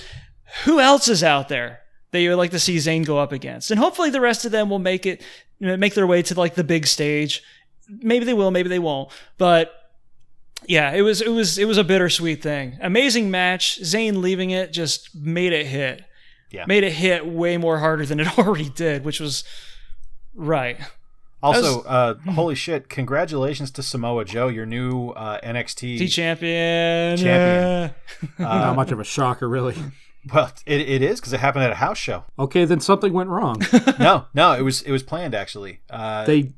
who else is out there that you would like to see Zayn go up against. And hopefully the rest of them will make their way to like the big stage. Maybe they will, maybe they won't. But yeah, it was a bittersweet thing. Amazing match. Zayn leaving it just made it hit. Yeah. Made it hit way more harder than it already did, which was right. Also, holy shit, congratulations to Samoa Joe, your new NXT champion. Not much of a shocker, really. Well, it is because it happened at a house show. Okay, then something went wrong. No, it was planned actually. They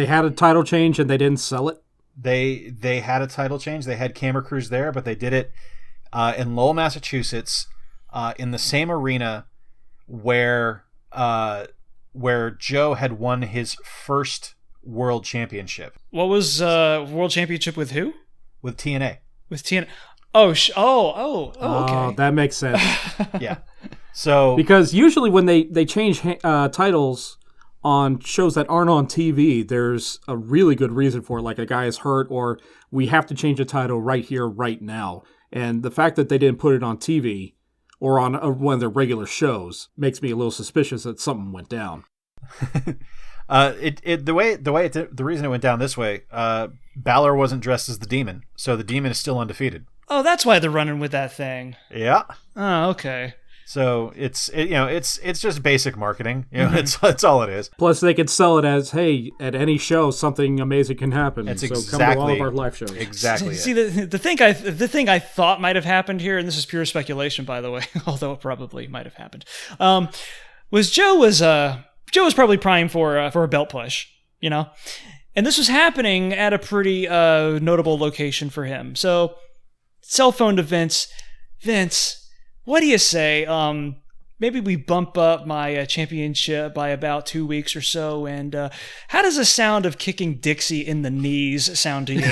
had a title change and they didn't sell it. They had a title change. They had camera crews there, but they did it in Lowell, Massachusetts, in the same arena where Joe had won his first world championship. What was world championship with who? With TNA. With TNA. Okay. Oh, that makes sense. Yeah. So because usually when they change titles on shows that aren't on TV, there's a really good reason for it, like a guy is hurt or we have to change the title right here, right now. And the fact that they didn't put it on TV or on one of their regular shows makes me a little suspicious that something went down. The reason it went down this way, Balor wasn't dressed as the demon, so the demon is still undefeated. Oh, that's why they're running with that thing. Yeah. Oh, okay. So it's just basic marketing. It's all it is. Plus, they could sell it as, hey, at any show, something amazing can happen. That's so exactly, come to all of our live shows. Exactly. See, the thing I thought might have happened here, and this is pure speculation, by the way, although it probably might have happened, was Joe was probably primed for a belt push, and this was happening at a pretty notable location for him. So, cell phone to Vince. Vince, what do you say? Maybe we bump up my championship by about 2 weeks or so. And how does the sound of kicking Dixie in the knees sound to you?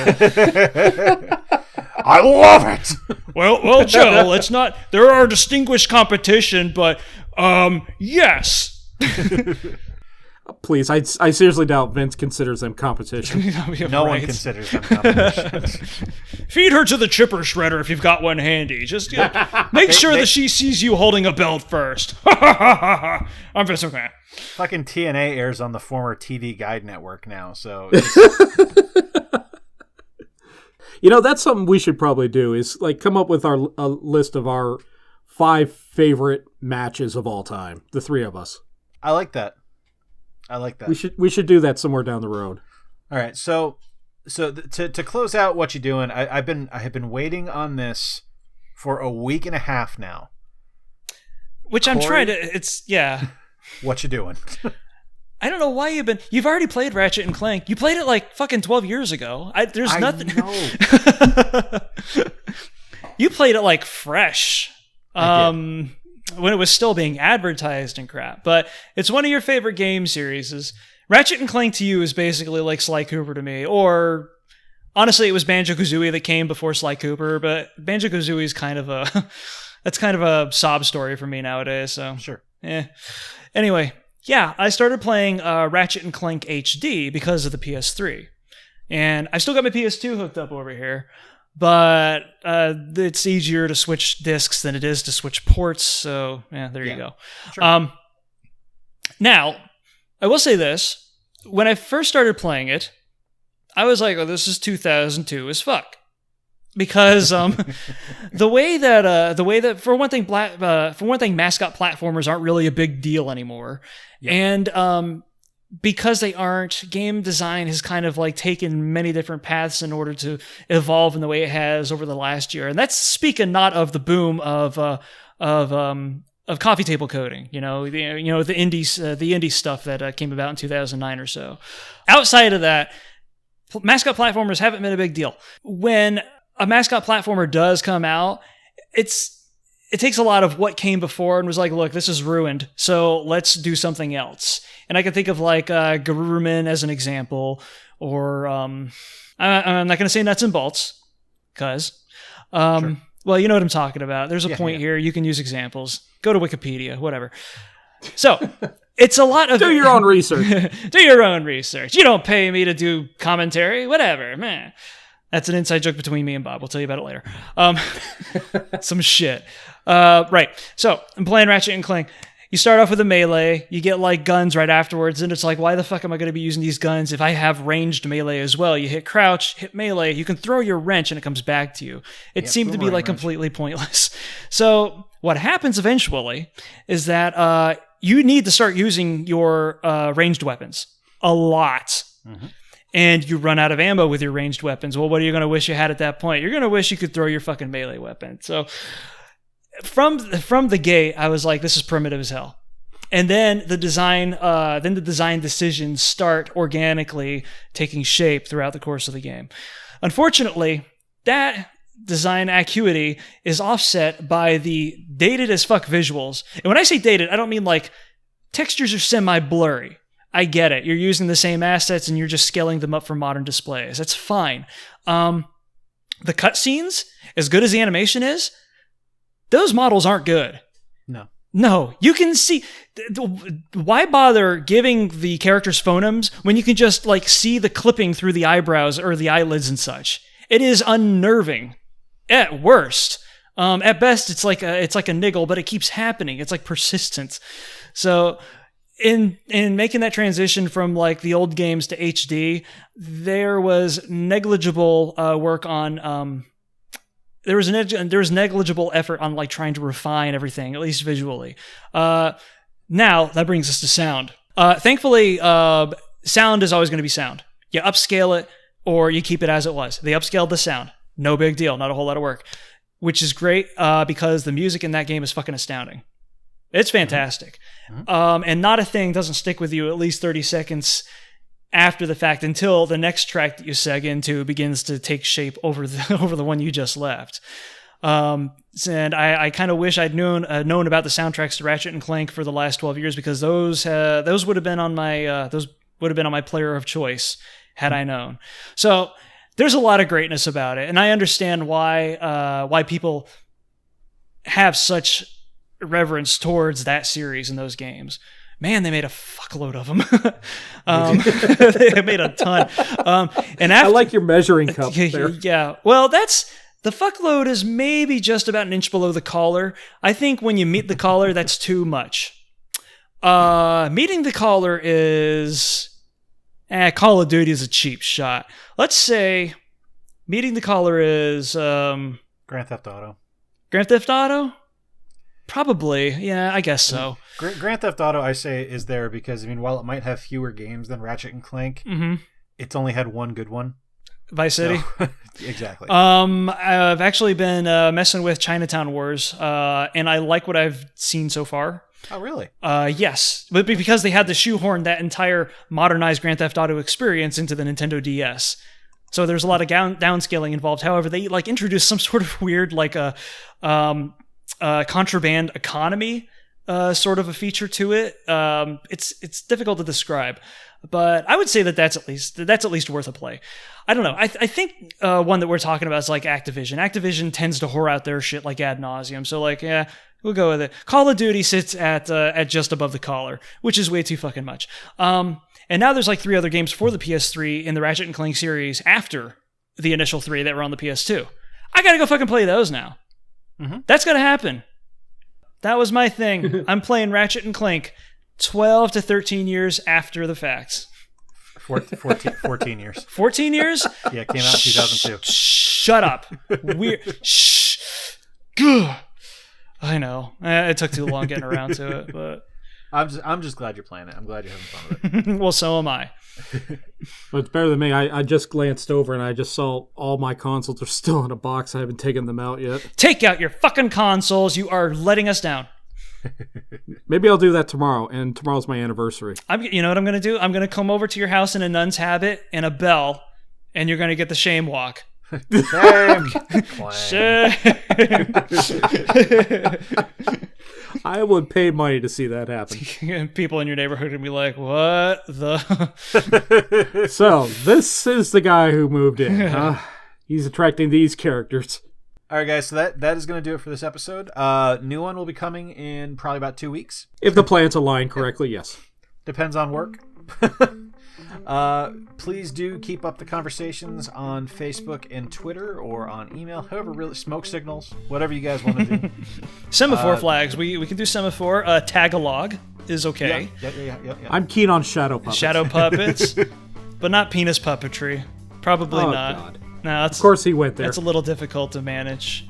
I love it. Well, Joe, let's not. There are distinguished competition, but yes. Please, I seriously doubt Vince considers them competition. No one considers them competition. Feed her to the chipper shredder if you've got one handy. Just make sure that she sees you holding a belt first. I'm Vince McMahon. Fucking TNA airs on the former TV Guide network now, so. That's something we should probably do is like come up with a list of our 5 favorite matches of all time. The 3 of us. I like that. We should do that somewhere down the road. All right, so to close out what you're doing, I have been waiting on this for a week and a half now. Which Corey, I'm trying to. What you doing? I don't know why you've already played Ratchet and Clank. You played it like fucking 12 years ago. There's nothing. Know. You played it like fresh. When it was still being advertised and crap. But it's one of your favorite game series. Ratchet and Clank to you is basically like Sly Cooper to me. Or, honestly, it was Banjo-Kazooie that came before Sly Cooper, but Banjo-Kazooie is kind of a sob story for me nowadays, so. Sure. Anyway, I started playing Ratchet and Clank HD because of the PS3. And I still got my PS2 hooked up over here. But it's easier to switch discs than it is to switch ports. So, there you go. Sure. Now, I will say this. When I first started playing it, I was like, oh, this is 2002 as fuck. Because the way that for one thing mascot platformers aren't really a big deal anymore. Yeah. And because they aren't, game design has kind of like taken many different paths in order to evolve in the way it has over the last year. And that's speaking not of the boom of coffee table coding, the indie stuff that came about in 2009 or so. Outside of that, mascot platformers haven't been a big deal. When a mascot platformer does come out, it takes a lot of what came before and was like, look, this is ruined, so let's do something else. And I can think of like Garuruman as an example, or I'm not going to say Nuts and Bolts, because, sure. Well, you know what I'm talking about. There's a point here. You can use examples. Go to Wikipedia, whatever. So it's a lot of... Do your own research. Do your own research. You don't pay me to do commentary, whatever, man. That's an inside joke between me and Bob. We'll tell you about it later. Some shit. Right. So I'm playing Ratchet and Clank. You start off with a melee. You get like guns right afterwards. And it's like, why the fuck am I going to be using these guns if I have ranged melee as well? You hit crouch, hit melee. You can throw your wrench and it comes back to you. It seemed to be like completely pointless. So what happens eventually is that you need to start using your ranged weapons a lot. Mm-hmm. And you run out of ammo with your ranged weapons. Well, what are you going to wish you had at that point? You're going to wish you could throw your fucking melee weapon. So from the gate, I was like, this is primitive as hell. And then the design decisions start organically taking shape throughout the course of the game. Unfortunately, that design acuity is offset by the dated as fuck visuals. And when I say dated, I don't mean like textures are semi-blurry. I get it. You're using the same assets and you're just scaling them up for modern displays. That's fine. The cutscenes, as good as the animation is, those models aren't good. No. No, you can see. Why bother giving the characters phonemes when you can just like see the clipping through the eyebrows or the eyelids and such? It is unnerving, at worst. At best, it's like a niggle, but it keeps happening. It's like persistent. So, in making that transition from like the old games to HD, there was negligible work on. There was negligible effort on like trying to refine everything, at least visually. Now that brings us to sound. Thankfully, sound is always going to be sound. You upscale it or you keep it as it was. They upscaled the sound. No big deal. Not a whole lot of work, which is great because the music in that game is fucking astounding. It's fantastic. Mm-hmm. And not a thing doesn't stick with you at least 30 seconds after the fact until the next track that you seg into begins to take shape over the one you just left. And I kind of wish I'd known about the soundtracks to Ratchet and Clank for the last 12 years because those would have been on my player of choice had I known. So there's a lot of greatness about it, and I understand why people have such reverence towards that series and those games. Man, they made a fuckload of them. They made a ton. And after, I like your measuring cup there. Yeah. Well, the fuckload is maybe just about an inch below the collar. I think when you meet the collar, that's too much. Meeting the collar is... Call of Duty is a cheap shot. Let's say meeting the collar is... Grand Theft Auto. Grand Theft Auto? Probably, yeah, I guess so. Grand Theft Auto, I say, is there because, I mean, while it might have fewer games than Ratchet and Clank, it's only had one good one. Vice City? So, exactly. I've actually been messing with Chinatown Wars, and I like what I've seen so far. Oh, really? Yes, but because they had to shoehorn that entire modernized Grand Theft Auto experience into the Nintendo DS. So there's a lot of downscaling involved. However, they like introduced some sort of weird, like a... contraband economy sort of a feature to it. It's difficult to describe, but I would say that's at least worth a play. I don't know. I think one that we're talking about is like Activision. Activision tends to whore out their shit like ad nauseum. So like, yeah, we'll go with it. Call of Duty sits at just above the collar, which is way too fucking much. And now there's like 3 other games for the PS3 in the Ratchet and Clank series after the initial 3 that were on the PS2. I gotta go fucking play those now. Mm-hmm. That's going to happen. That was my thing. I'm playing Ratchet and Clank 12 to 13 years after the facts. 14 years. 14 years? Yeah, it came out in 2002. Shut up. Shh. I know. It took too long getting around to it, but... I'm just glad you're playing it. I'm glad you're having fun with it. Well, so am I. But it's better than me. I just glanced over and I just saw all my consoles are still in a box. I haven't taken them out yet. Take out your fucking consoles. You are letting us down. Maybe I'll do that tomorrow, and tomorrow's my anniversary. You know what I'm going to do? I'm going to come over to your house in a nun's habit and a bell, and you're going to get the shame walk. Shame. I would pay money to see that happen. People in your neighborhood would be like, what the... So, this is the guy who moved in. He's attracting these characters. All right, guys, so that is going to do it for this episode. New one will be coming in probably about 2 weeks. If the plans align correctly, yes. Depends on work. Please do keep up the conversations on Facebook and Twitter or on email, however, really, smoke signals, whatever you guys want to do. Semaphore flags. We can do semaphore. Tagalog is okay. Yeah. I'm keen on shadow puppets. Shadow puppets, but not penis puppetry. Probably not. God. No, of course he went there. That's a little difficult to manage.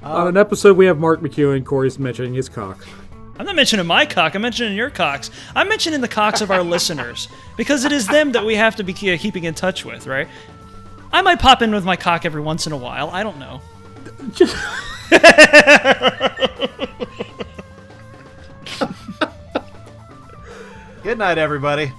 On an episode, we have Mark McEwen. Corey's mentioning his cock. I'm not mentioning my cock. I'm mentioning your cocks. I'm mentioning the cocks of our listeners because it is them that we have to be keeping in touch with, right? I might pop in with my cock every once in a while. I don't know. Good night, everybody.